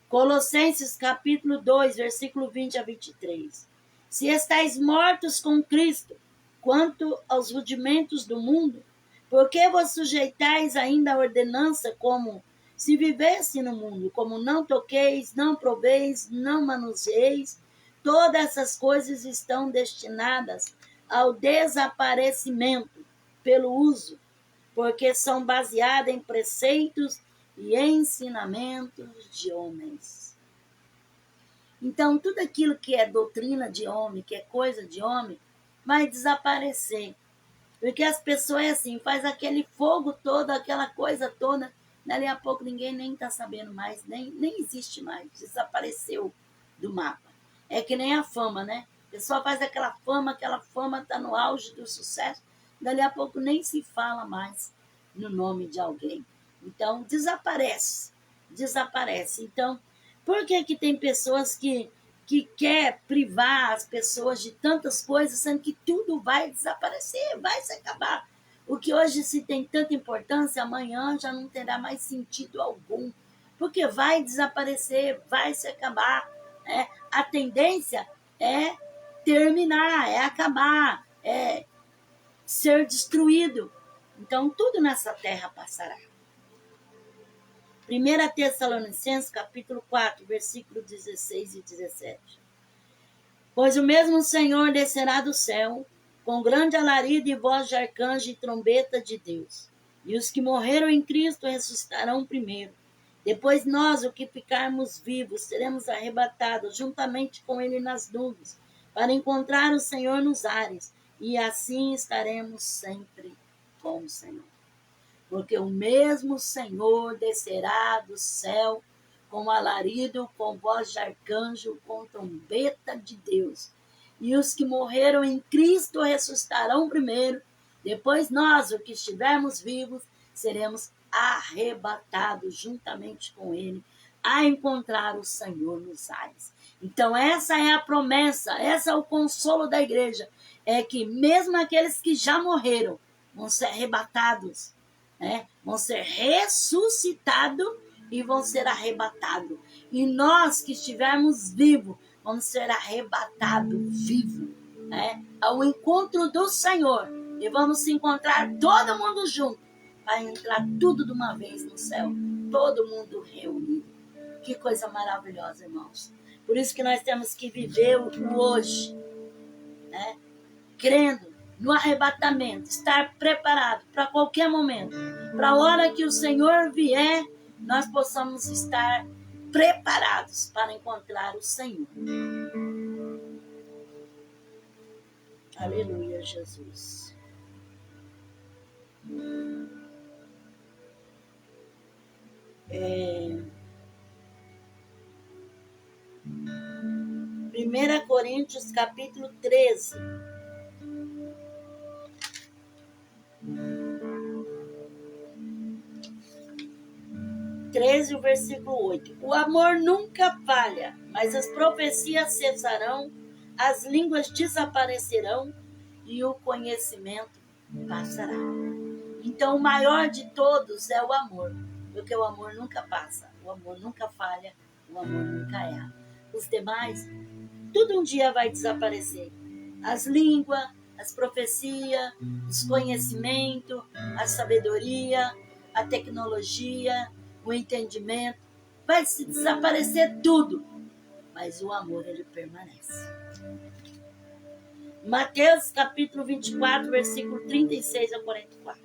Colossenses capítulo 2, versículo 20 a 23. Se estáis mortos com Cristo, quanto aos rudimentos do mundo, por que vos sujeitais ainda à ordenança como se vivesse no mundo, como não toqueis, não proveis, não manuseis? Todas essas coisas estão destinadas ao desaparecimento pelo uso, porque são baseadas em preceitos e ensinamentos de homens. Então, tudo aquilo que é doutrina de homem, que é coisa de homem, vai desaparecer. Porque as pessoas, assim, faz aquele fogo todo, aquela coisa toda, dali a pouco ninguém nem está sabendo mais, nem existe mais, desapareceu do mapa. É que nem a fama, né? A pessoa faz aquela fama está no auge do sucesso, dali a pouco nem se fala mais no nome de alguém. Então, desaparece. Então, por que tem pessoas que quer privar as pessoas de tantas coisas, sendo que tudo vai desaparecer, vai se acabar? O que hoje se tem tanta importância, amanhã já não terá mais sentido algum, porque vai desaparecer, vai se acabar. Né? A tendência é terminar, é acabar, é ser destruído. Então, tudo nessa terra passará. 1 Tessalonicenses, capítulo 4, versículos 16 e 17. Pois o mesmo Senhor descerá do céu, com grande alarido e voz de arcanjo e trombeta de Deus. E os que morreram em Cristo ressuscitarão primeiro. Depois nós, o que ficarmos vivos, seremos arrebatados juntamente com ele nas nuvens, para encontrar o Senhor nos ares, e assim estaremos sempre com o Senhor. Porque o mesmo Senhor descerá do céu com alarido, com voz de arcanjo, com trombeta de Deus. E os que morreram em Cristo ressuscitarão primeiro. Depois nós, os que estivermos vivos, seremos arrebatados juntamente com ele a encontrar o Senhor nos ares. Então essa é a promessa, esse é o consolo da igreja, é que mesmo aqueles que já morreram vão ser arrebatados, né? Vão ser ressuscitados e vão ser arrebatados. E nós que estivermos vivos, vamos ser arrebatados vivos, né? Ao encontro do Senhor. E vamos se encontrar todo mundo junto, para entrar tudo de uma vez no céu. Todo mundo reunido. Que coisa maravilhosa, irmãos. Por isso que nós temos que viver o hoje, né? Crendo no arrebatamento, estar preparado para qualquer momento, para a hora que o Senhor vier, nós possamos estar preparados para encontrar o Senhor. Aleluia, Jesus. Primeira Coríntios, capítulo 13. 13, o versículo 8. O amor nunca falha, mas as profecias cessarão, as línguas desaparecerão e o conhecimento passará. Então, o maior de todos é o amor, porque o amor nunca passa, o amor nunca falha, o amor nunca erra. Os demais, tudo um dia vai desaparecer. As línguas, as profecias, os conhecimentos, a sabedoria, a tecnologia, o entendimento, vai se desaparecer tudo, mas o amor, ele permanece. Mateus capítulo 24, versículo 36 a 44.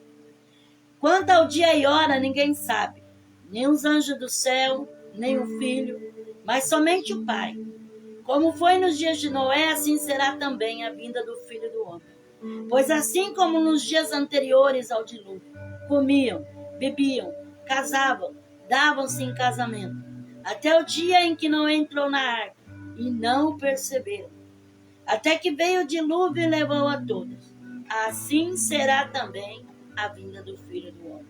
Quanto ao dia e hora, ninguém sabe, nem os anjos do céu, nem o Filho, mas somente o Pai. Como foi nos dias de Noé, assim será também a vinda do Filho do Homem. Pois assim como nos dias anteriores ao dilúvio, comiam, bebiam, casavam, davam-se em casamento, até o dia em que não entrou na arca, e não o perceberam. Até que veio o dilúvio e levou a todos. Assim será também a vinda do Filho do Homem.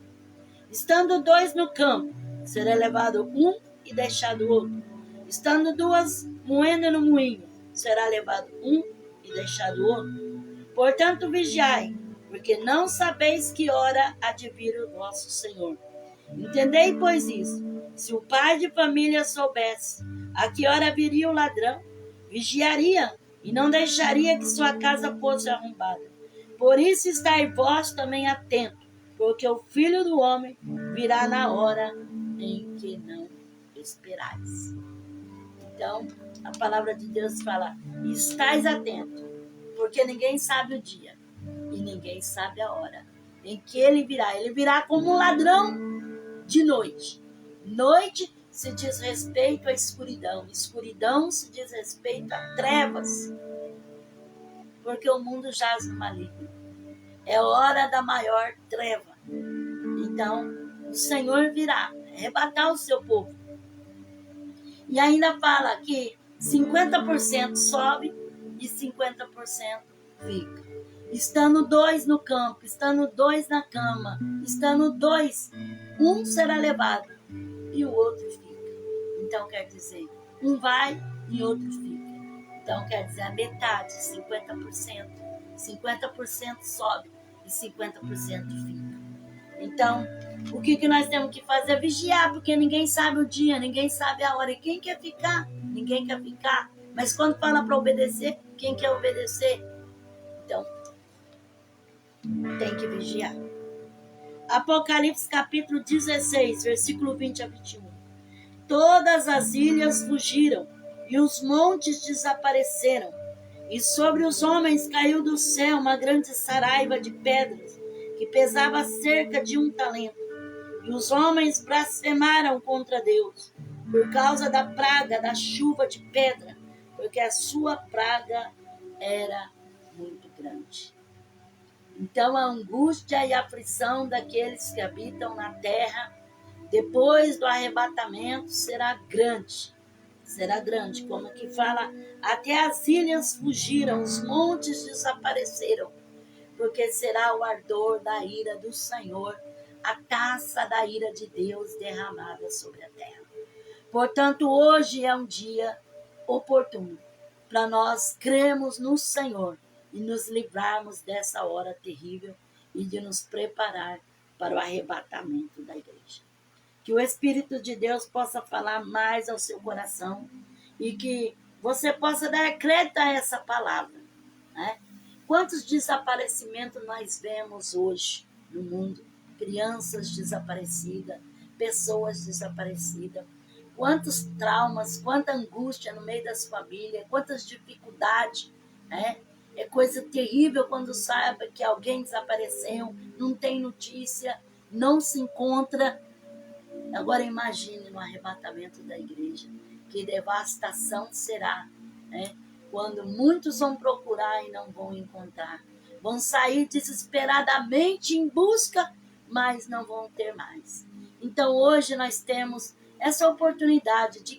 Estando dois no campo, será levado um e deixado o outro. Estando duas moendo no moinho, será levado um e deixado o outro. Portanto, vigiai, porque não sabeis que hora há de vir o vosso Senhor. Entendei, pois, isso. Se o pai de família soubesse a que hora viria o ladrão, vigiaria e não deixaria que sua casa fosse arrombada. Por isso estai vós também atento, porque o Filho do Homem virá na hora em que não esperais. Então, a palavra de Deus fala, estais atento, porque ninguém sabe o dia e ninguém sabe a hora em que ele virá. Ele virá como um ladrão de noite. Noite se diz respeito à escuridão. Escuridão se diz respeito a trevas. Porque o mundo jaz no maligno. É hora da maior treva. Então, o Senhor virá arrebatar o seu povo. E ainda fala que 50% sobe e 50% fica. Estando 2 no campo, estando 2 na cama, estando 2, um será levado e o outro fica. Então quer dizer, um vai e outro fica. Então quer dizer, a metade, 50%. 50% sobe e 50% fica. Então, o que nós temos que fazer? Vigiar, porque ninguém sabe o dia, ninguém sabe a hora. E quem quer ficar? Ninguém quer ficar. Mas quando fala para obedecer, quem quer obedecer? Então, tem que vigiar. Apocalipse capítulo 16, versículo 20 a 21. Todas as ilhas fugiram e os montes desapareceram. E sobre os homens caiu do céu uma grande saraiva de pedras, que pesava cerca de 1 talento. E os homens blasfemaram contra Deus, por causa da praga da chuva de pedra, porque a sua praga era muito grande. Então a angústia e a aflição daqueles que habitam na terra, depois do arrebatamento, será grande. Será grande, como que fala, até as ilhas fugiram, os montes desapareceram, porque será o ardor da ira do Senhor, a taça da ira de Deus derramada sobre a terra. Portanto, hoje é um dia oportuno para nós crermos no Senhor e nos livrarmos dessa hora terrível e de nos preparar para o arrebatamento da igreja. Que o Espírito de Deus possa falar mais ao seu coração e que você possa dar crédito a essa palavra, né? Quantos desaparecimentos nós vemos hoje no mundo? Crianças desaparecidas, pessoas desaparecidas. Quantos traumas, quanta angústia no meio das famílias, quantas dificuldades, né? É coisa terrível quando sabe que alguém desapareceu, não tem notícia, não se encontra. Agora imagine no arrebatamento da igreja, que devastação será, né? Quando muitos vão procurar e não vão encontrar. Vão sair desesperadamente em busca, mas não vão ter mais. Então hoje nós temos essa oportunidade de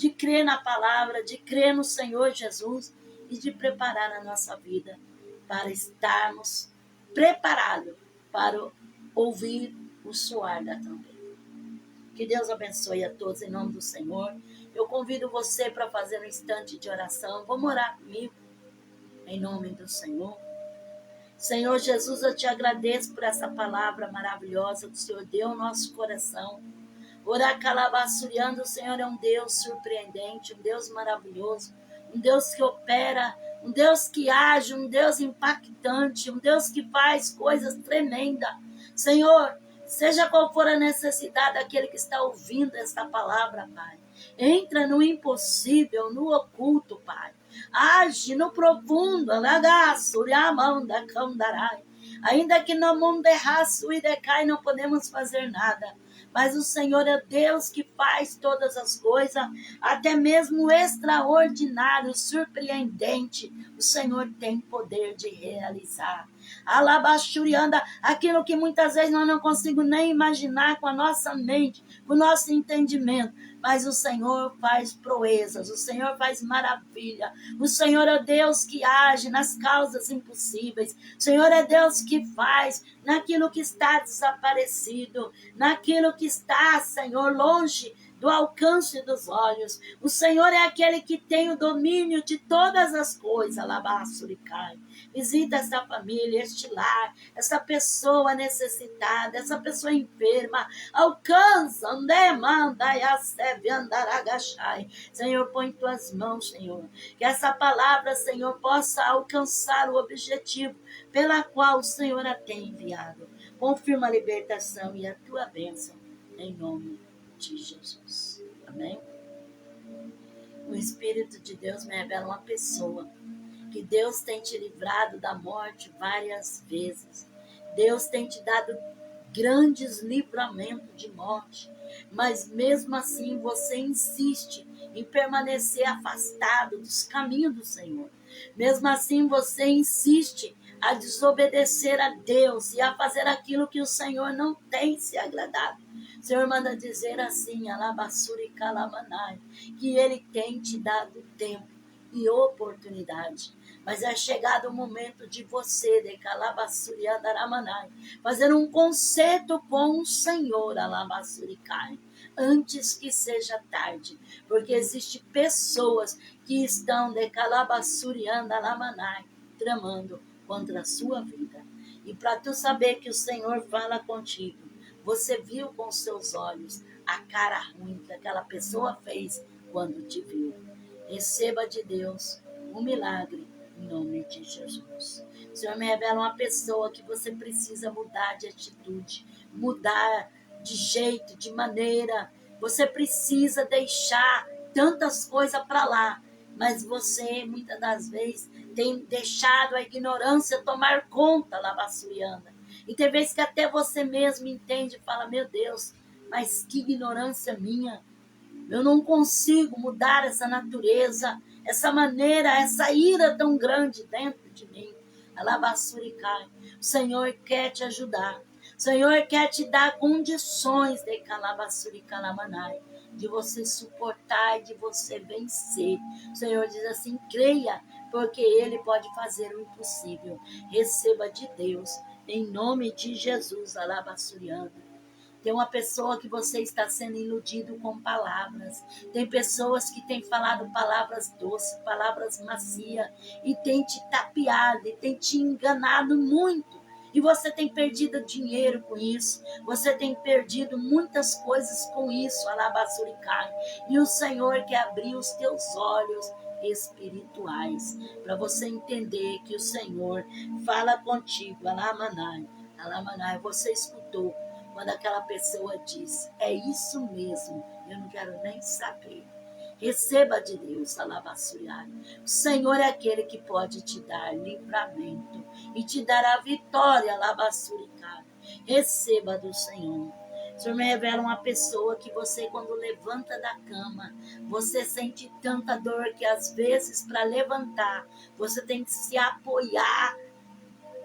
crer na palavra, de crer no Senhor Jesus e de preparar a nossa vida para estarmos preparados para ouvir o soar da trombeta. Que Deus abençoe a todos em nome do Senhor. Eu convido você para fazer um instante de oração. Vamos orar comigo em nome do Senhor. Senhor Jesus, eu te agradeço por essa palavra maravilhosa que o Senhor deu ao nosso coração. Oracalabassuriando, o Senhor é um Deus surpreendente, um Deus maravilhoso, um Deus que opera, um Deus que age, um Deus impactante, um Deus que faz coisas tremendas. Senhor, seja qual for a necessidade daquele que está ouvindo esta palavra, Pai. Entra no impossível, no oculto, Pai. Age no profundo, ainda que no mundo erraço e decai, não podemos fazer nada. Mas o Senhor é Deus que faz todas as coisas, até mesmo extraordinário, surpreendente. O Senhor tem poder de realizar. Alabachurianda, aquilo que muitas vezes nós não conseguimos nem imaginar com a nossa mente, com o nosso entendimento. Mas o Senhor faz proezas, o Senhor faz maravilha. O Senhor é Deus que age nas causas impossíveis. O Senhor é Deus que faz naquilo que está desaparecido, naquilo que está, Senhor, longe do alcance dos olhos. O Senhor é aquele que tem o domínio de todas as coisas. Labassuricai. Visita essa família, este lar, essa pessoa necessitada, essa pessoa enferma. Alcança, demanda, e andaragachai. Senhor, põe em tuas mãos, Senhor. Que essa palavra, Senhor, possa alcançar o objetivo pela qual o Senhor a tem enviado. Confirma a libertação e a tua bênção, em nome de Jesus. Amém? O Espírito de Deus me revela uma pessoa que Deus tem te livrado da morte várias vezes. Deus tem te dado grandes livramentos de morte, mas mesmo assim você insiste em permanecer afastado dos caminhos do Senhor. Mesmo assim você insiste a desobedecer a Deus e a fazer aquilo que o Senhor não tem se agradado. O Senhor manda dizer assim, alabassuri kalamanai, que Ele tem te dado tempo e oportunidade. Mas é chegado o momento de você, de Calabassuri Andaramanai, fazer um concerto com o Senhor, Alabassurikai, antes que seja tarde. Porque existem pessoas que estão de Calabassuri Andaramanai, tramando contra a sua vida. E para tu saber que o Senhor fala contigo, você viu com seus olhos a cara ruim que aquela pessoa fez quando te viu. Receba de Deus um milagre em nome de Jesus. O Senhor me revela uma pessoa que você precisa mudar de atitude, mudar de jeito, de maneira. Você precisa deixar tantas coisas para lá, mas você, muitas das vezes, tem deixado a ignorância tomar conta, lavassuriana. E tem vezes que até você mesmo entende e fala, meu Deus, mas que ignorância minha. Eu não consigo mudar essa natureza, essa maneira, essa ira tão grande dentro de mim. Alabassurikai. O Senhor quer te ajudar. O Senhor quer te dar condições de calabassuricalamanaI, de você suportar e de você vencer. O Senhor diz assim, creia, porque Ele pode fazer o impossível. Receba de Deus, em nome de Jesus, alabassuriano. Tem uma pessoa que você está sendo iludido com palavras. Tem pessoas que têm falado palavras doces, palavras macias, e têm te tapeado, e têm te enganado muito. E você tem perdido dinheiro com isso. Você tem perdido muitas coisas com isso, alabassurikai. E o Senhor quer abrir os teus olhos espirituais, para você entender que o Senhor fala contigo, alamanai. Alamanai, você escutou quando aquela pessoa diz, é isso mesmo, eu não quero nem saber. Receba de Deus, alabassuriai. O Senhor é aquele que pode te dar livramento e te dar a vitória, alabassuriai. Receba do Senhor. O Senhor me revela uma pessoa que você, quando levanta da cama, você sente tanta dor que às vezes, para levantar, você tem que se apoiar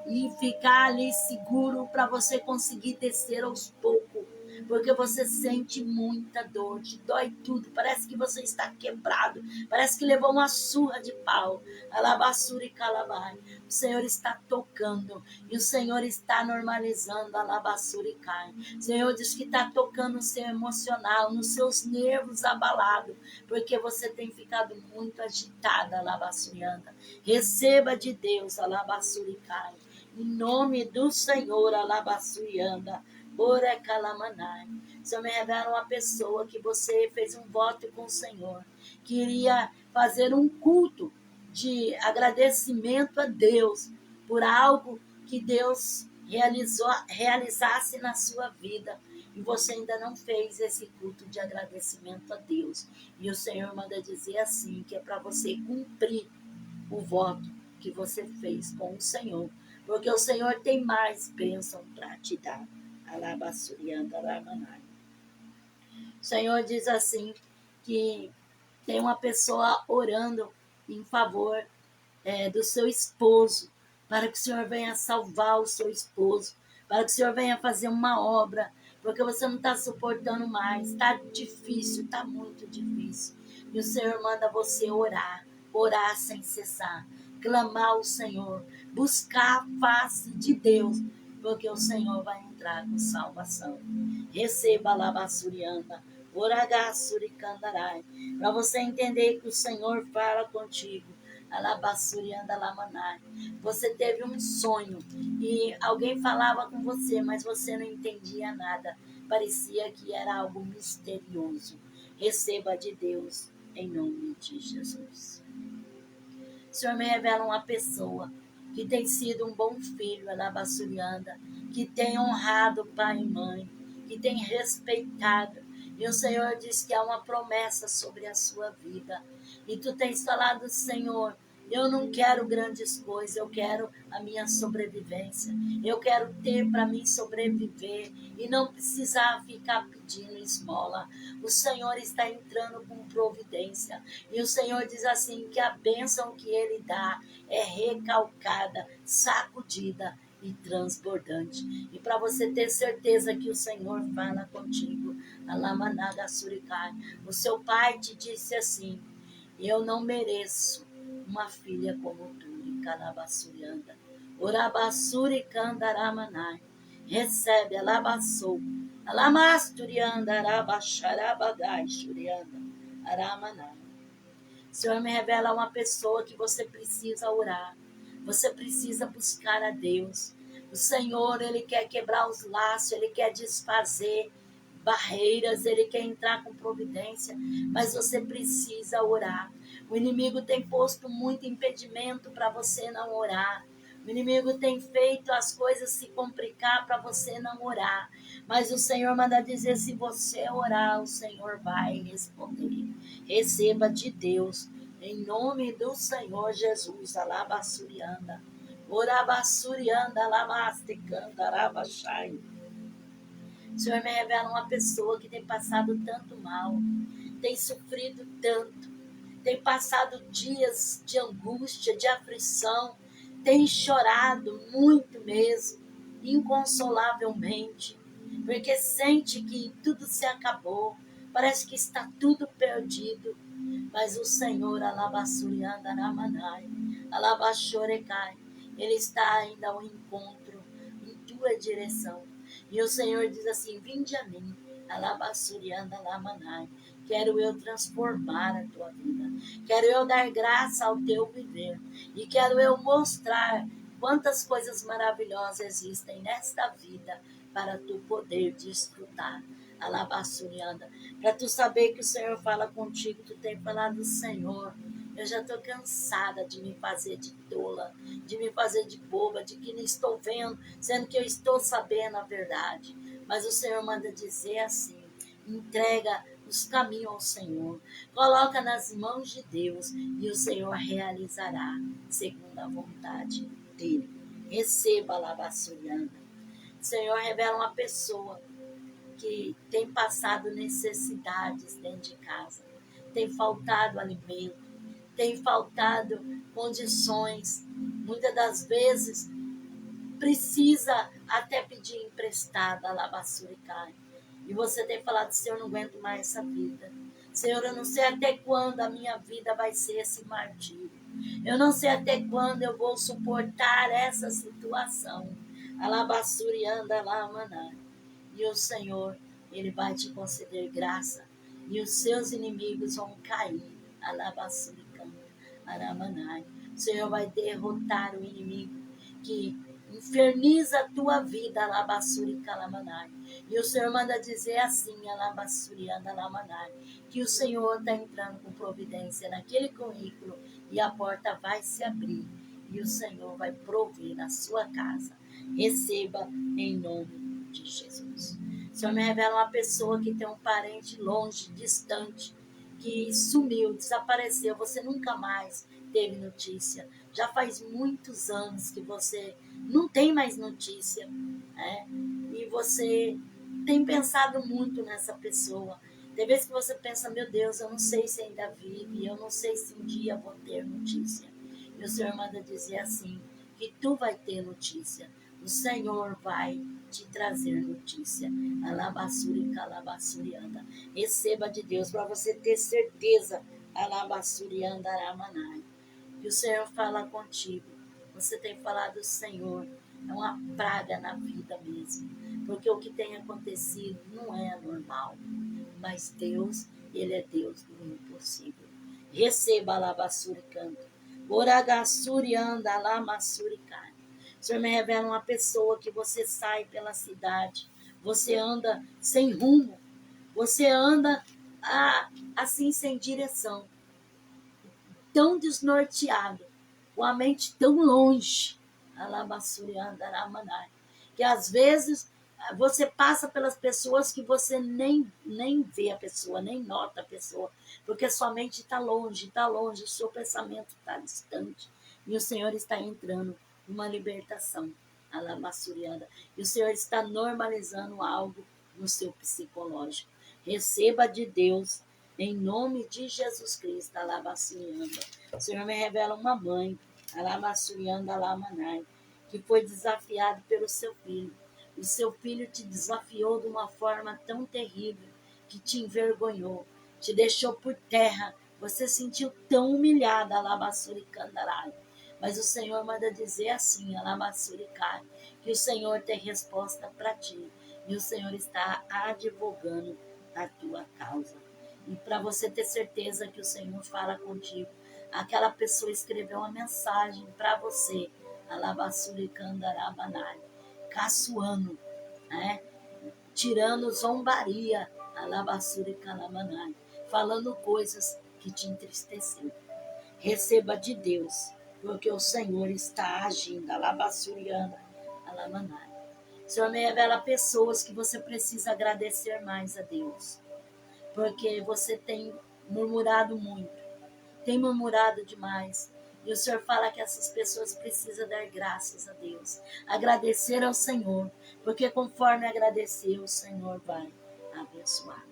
e ficar ali seguro para você conseguir descer aos poucos, porque você sente muita dor, te dói tudo, parece que você está quebrado, parece que levou uma surra de pau. Alabassura e calabai. O Senhor está tocando e o Senhor está normalizando. Alabassura e cai. O Senhor diz que está tocando no seu emocional, nos seus nervos abalados, porque você tem ficado muito agitada, alabassurianda. Receba de Deus, alabassura e cai. Em nome do Senhor, alabassurianda, orecalamanai. O Senhor me revela uma pessoa que você fez um voto com o Senhor, queria fazer um culto de agradecimento a Deus por algo que Deus realizasse na sua vida. E você ainda não fez esse culto de agradecimento a Deus. E o Senhor manda dizer assim, que é para você cumprir o voto que você fez com o Senhor. Porque o Senhor tem mais bênção para te dar. Alabassurianda Ramanai. O Senhor diz assim, que tem uma pessoa orando em favor do seu esposo, para que o Senhor venha salvar o seu esposo, para que o Senhor venha fazer uma obra, porque você não está suportando mais, está difícil, está muito difícil. E o Senhor manda você orar, orar sem cessar, clamar ao Senhor, buscar a face de Deus, porque o Senhor vai entrar com salvação. Receba, alabassurianda, Oragassuricandarai. Para você entender que o Senhor fala contigo. Alabassuriandalamanai. Você teve um sonho e alguém falava com você, mas você não entendia nada. Parecia que era algo misterioso. Receba de Deus em nome de Jesus. O Senhor me revela uma pessoa que tem sido um bom filho, alabassurianda, que tem honrado pai e mãe, que tem respeitado. E o Senhor diz que há uma promessa sobre a sua vida. E tu tens falado, Senhor, eu não quero grandes coisas, eu quero a minha sobrevivência. Eu quero ter para mim sobreviver e não precisar ficar pedindo esmola. O Senhor está entrando com providência. E o Senhor diz assim que a bênção que Ele dá é recalcada, sacudida e transbordante. E para você ter certeza que o Senhor fala contigo, Alamanada Suricai, o seu pai te disse assim, eu não mereço uma filha como tu, Calabassurianda. Orabassuri Candaramanai. Recebe, alabassou. Alamasturianda, arabaxarabagai, xurianda, aramanai. O Senhor me revela uma pessoa que você precisa orar. Você precisa buscar a Deus. O Senhor, Ele quer quebrar os laços, Ele quer desfazer barreiras, Ele quer entrar com providência, mas você precisa orar. O inimigo tem posto muito impedimento para você não orar. O inimigo tem feito as coisas se complicar para você não orar. Mas o Senhor manda dizer, se você orar, o Senhor vai responder. Receba de Deus, em nome do Senhor Jesus. Alabassurianda. Orabassurianda, alamasticanda, arabaxai. O Senhor me revela uma pessoa que tem passado tanto mal, tem sofrido tanto, tem passado dias de angústia, de aflição, tem chorado muito mesmo, inconsolavelmente, porque sente que tudo se acabou, parece que está tudo perdido. Mas o Senhor, alabassurianda ramanai, alabaxorecai, Ele está ainda ao encontro em tua direção. E o Senhor diz assim, vinde a mim, alabassurianda lamanai, quero eu transformar a tua vida, quero eu dar graça ao teu viver, e quero eu mostrar quantas coisas maravilhosas existem nesta vida, para tu poder desfrutar, alabassurianda, para tu saber que o Senhor fala contigo, tu tem falado, Senhor, eu já estou cansada de me fazer de tola, de me fazer de boba, de que não estou vendo, sendo que eu estou sabendo a verdade. Mas o Senhor manda dizer assim, entrega os caminhos ao Senhor, coloca nas mãos de Deus e o Senhor realizará segundo a vontade dele. Receba a alabassurianda. O Senhor revela uma pessoa que tem passado necessidades dentro de casa, tem faltado alimento, tem faltado condições, muitas das vezes precisa até pedir emprestada a alabassuricai. E você tem falado, Senhor, eu não aguento mais essa vida. Senhor, eu não sei até quando a minha vida vai ser esse martírio. Eu não sei até quando eu vou suportar essa situação. Alabassurianda lamanai. E o Senhor, Ele vai te conceder graça. E os seus inimigos vão cair. Alabassuricanda, aramanai. O Senhor vai derrotar o inimigo que inferniza a tua vida, alabassuricalamanai. E o Senhor manda dizer assim, alabassurianda lamanai, que o Senhor está entrando com providência naquele currículo e a porta vai se abrir. E o Senhor vai prover na sua casa. Receba em nome de Jesus. O Senhor me revela uma pessoa que tem um parente longe, distante, que sumiu, desapareceu, você nunca mais teve notícia. Já faz muitos anos que você não tem mais notícia, né? E você tem pensado muito nessa pessoa. Tem vezes que você pensa, meu Deus, eu não sei se ainda vive, eu não sei se um dia vou ter notícia. E o Senhor manda dizer assim, que tu vai ter notícia. O Senhor vai te trazer notícia. Alabassuri, calabassurianda. Receba de Deus para você ter certeza. Alabassurianda, aramanai. Que o Senhor fala contigo. Você tem falado, Senhor, é uma praga na vida mesmo. porque o que tem acontecido não é normal. Mas Deus, Ele é Deus do impossível. Receba a lavassura e canto. Oragassuri anda lamassuri cai. O Senhor me revela uma pessoa que você sai pela cidade, você anda sem rumo, você anda assim sem direção, tão desnorteado, com a mente tão longe, que às vezes você passa pelas pessoas que você nem vê a pessoa, nem nota a pessoa, porque sua mente está longe, o seu pensamento está distante, e o Senhor está entrando numa libertação, alabassurianda, e o Senhor está normalizando algo no seu psicológico. Receba de Deus, em nome de Jesus Cristo, alabassurianda. O Senhor me revela uma mãe, alabassurianda, alamanai, que foi desafiado pelo seu filho. O seu filho te desafiou de uma forma tão terrível que te envergonhou, te deixou por terra. Você se sentiu tão humilhada, alabassuricandarai. Mas o Senhor manda dizer assim, alabassurikai, que o Senhor tem resposta para ti. E o Senhor está advogando a tua causa. E para você ter certeza que o Senhor fala contigo, aquela pessoa escreveu uma mensagem para você, alabassuricandarabanarai, caçoando, né? Tirando zombaria, alabassuricandamanai, falando coisas que te entristeceu. Receba de Deus, porque o Senhor está agindo, alabassuriana, alamanai. O Senhor me revela pessoas que você precisa agradecer mais a Deus, porque você tem murmurado muito, tem murmurado demais. E o Senhor fala que essas pessoas precisam dar graças a Deus, agradecer ao Senhor, porque conforme agradecer, o Senhor vai abençoar.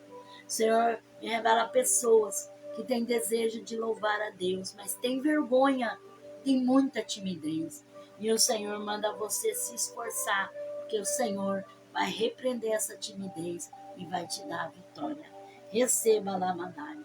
O Senhor me revela pessoas que têm desejo de louvar a Deus, mas têm vergonha, tem muita timidez. E o Senhor manda você se esforçar, porque o Senhor vai repreender essa timidez e vai te dar a vitória. Receba lá, Manai.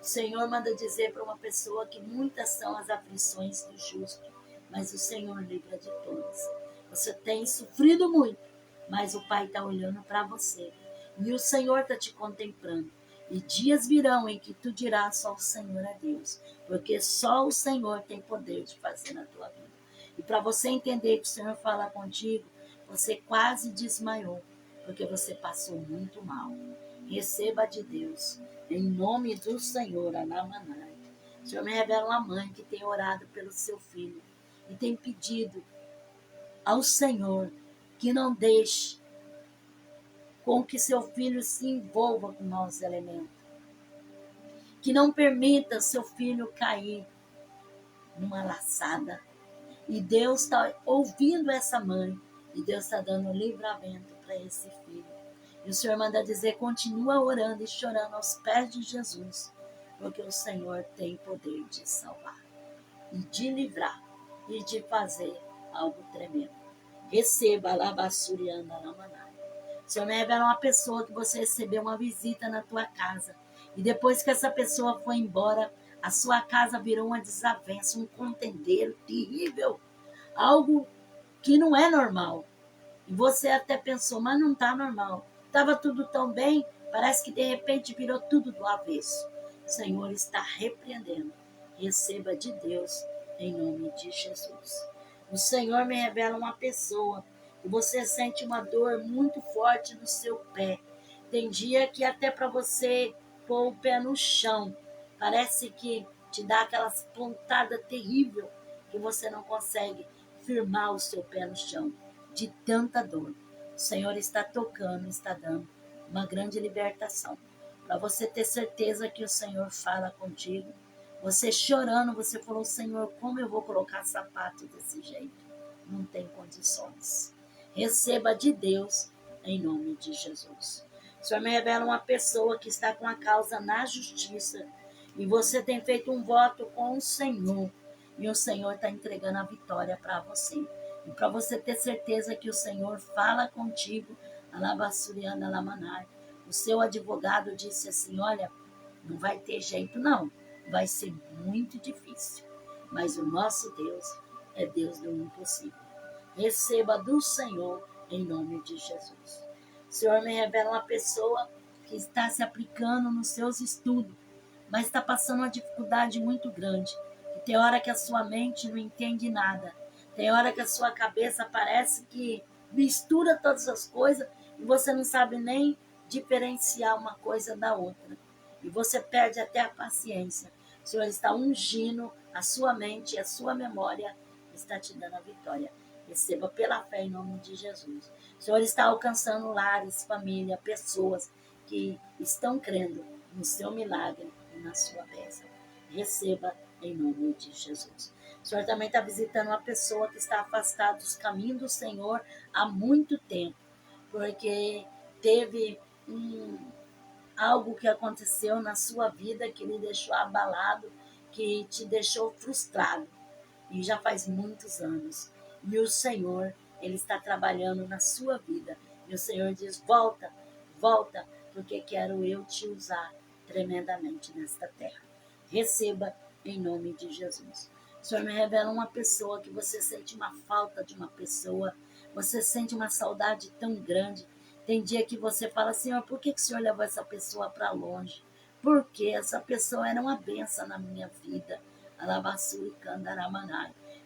O Senhor manda dizer para uma pessoa que muitas são as aflições do justo, mas o Senhor livra de todas. Você tem sofrido muito, mas o Pai está olhando para você. E o Senhor está te contemplando. E dias virão em que tu dirás só o Senhor é Deus, porque só o Senhor tem poder de fazer na tua vida. E para você entender que o Senhor fala contigo, você quase desmaiou, porque você passou muito mal. Receba de Deus, em nome do Senhor, Anamanai. O Senhor me revela uma mãe que tem orado pelo seu filho e tem pedido ao Senhor que não deixe com que seu filho se envolva com maus elementos, que não permita seu filho cair numa laçada. E Deus está ouvindo essa mãe, e Deus está dando livramento para esse filho. E o Senhor manda dizer, continua orando e chorando aos pés de Jesus, porque o Senhor tem poder de salvar, e de livrar, e de fazer algo tremendo. Receba a labassuriana na manai. O Senhor me revela uma pessoa que você recebeu uma visita na tua casa, e depois que essa pessoa foi embora, a sua casa virou uma desavença, um contendeiro terrível, algo que não é normal. E você até pensou, mas não está normal. Estava tudo tão bem, parece que de repente virou tudo do avesso. O Senhor está repreendendo. Receba de Deus, em nome de Jesus. O Senhor me revela uma pessoa e você sente uma dor muito forte no seu pé. Tem dia que até para você pôr o pé no chão, parece que te dá aquelas pontadas terríveis que você não consegue firmar o seu pé no chão, de tanta dor. O Senhor está tocando, está dando uma grande libertação. Para você ter certeza que o Senhor fala contigo. Você chorando, você falou, Senhor, como eu vou colocar sapato desse jeito? Não tem condições. Receba de Deus, em nome de Jesus. O Senhor me revela uma pessoa que está com a causa na justiça e você tem feito um voto com o Senhor e o Senhor está entregando a vitória para você. E para você ter certeza que o Senhor fala contigo, alabassuriana lamanai, o seu advogado disse assim, olha, não vai ter jeito não, vai ser muito difícil, mas o nosso Deus é Deus do impossível. Receba do Senhor em nome de Jesus. Senhor, me revela uma pessoa que está se aplicando nos seus estudos, mas está passando uma dificuldade muito grande. E tem hora que a sua mente não entende nada. Tem hora que a sua cabeça parece que mistura todas as coisas e você não sabe nem diferenciar uma coisa da outra. E você perde até a paciência. O Senhor está ungindo a sua mente e a sua memória, está te dando a vitória. Receba pela fé em nome de Jesus. O Senhor está alcançando lares, família, pessoas que estão crendo no seu milagre e na sua bênção. Receba em nome de Jesus. O Senhor também está visitando uma pessoa que está afastada dos caminhos do Senhor há muito tempo, porque teve algo que aconteceu na sua vida que lhe deixou abalado, que te deixou frustrado. E já faz muitos anos. E o Senhor, Ele está trabalhando na sua vida. E o Senhor diz, volta, volta, porque quero eu te usar tremendamente nesta terra. Receba em nome de Jesus. O Senhor me revela uma pessoa que você sente uma falta de uma pessoa, você sente uma saudade tão grande. Tem dia que você fala, Senhor, por que o Senhor levou essa pessoa para longe? Porque essa pessoa era uma bênção na minha vida.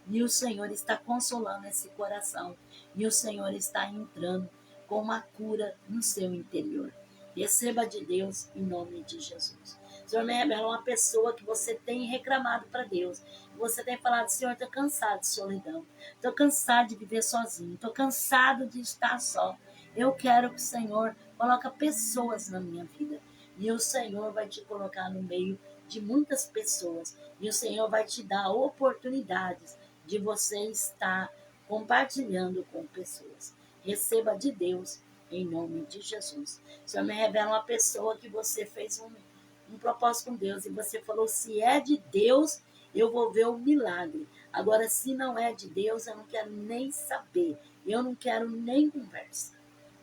E o Senhor está consolando esse coração. E o Senhor está entrando com uma cura no seu interior. Receba de Deus em nome de Jesus. O Senhor me revela uma pessoa que você tem reclamado para Deus. Você tem falado, Senhor, estou cansado de solidão. Estou cansado de viver sozinho. Estou cansado de estar só. Eu quero que o Senhor coloque pessoas na minha vida. E o Senhor vai te colocar no meio de muitas pessoas. E o Senhor vai te dar oportunidades de você estar compartilhando com pessoas. Receba de Deus em nome de Jesus. O Senhor me revela uma pessoa que você fez um propósito com Deus e você falou, se é de Deus, eu vou ver o milagre. Agora, se não é de Deus, eu não quero nem saber. Eu não quero nem conversa.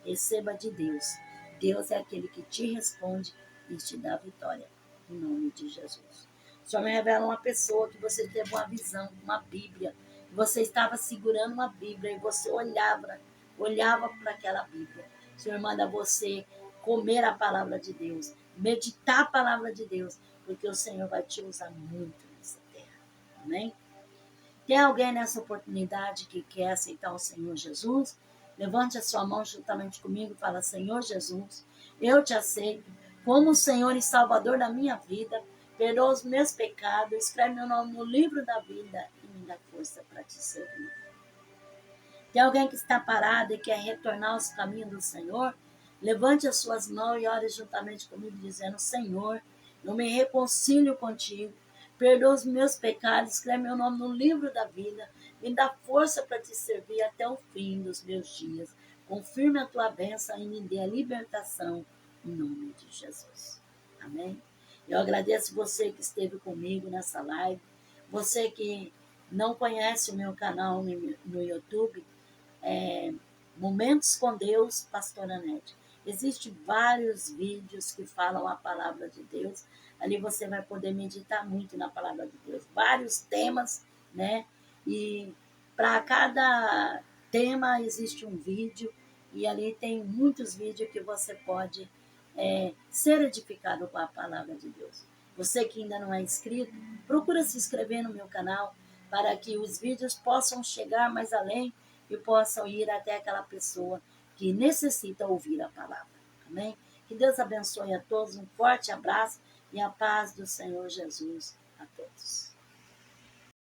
Receba de Deus. Deus é aquele que te responde e te dá a vitória. Em nome de Jesus. O Senhor me revela uma pessoa que você teve uma visão, uma Bíblia. Você estava segurando uma Bíblia e você olhava para aquela Bíblia. O Senhor manda você comer a palavra de Deus, meditar a palavra de Deus, porque o Senhor vai te usar muito nessa terra. Amém? Tem alguém nessa oportunidade que quer aceitar o Senhor Jesus? Levante a sua mão juntamente comigo e fala, Senhor Jesus, eu te aceito como o Senhor e Salvador da minha vida. Perdoa os meus pecados, escreve meu nome no livro da vida e me dá força para te servir. Tem alguém que está parado e quer retornar aos caminhos do Senhor? Levante as suas mãos e ore juntamente comigo, dizendo, Senhor, eu me reconcilio contigo. Perdoa os meus pecados, escreve meu nome no livro da vida, me dá força para te servir até o fim dos meus dias. Confirme a tua bênção e me dê a libertação, em nome de Jesus. Amém? Eu agradeço você que esteve comigo nessa live, você que não conhece o meu canal no YouTube, Momentos com Deus, Pastora Nete. Existem vários vídeos que falam a palavra de Deus. Ali você vai poder meditar muito na palavra de Deus. Vários temas, né? E para cada tema existe um vídeo. E ali tem muitos vídeos que você pode ser edificado com a palavra de Deus. Você que ainda não é inscrito, procura se inscrever no meu canal para que os vídeos possam chegar mais além e possam ir até aquela pessoa que necessita ouvir a palavra. Amém? Que Deus abençoe a todos. Um forte abraço e a paz do Senhor Jesus a todos.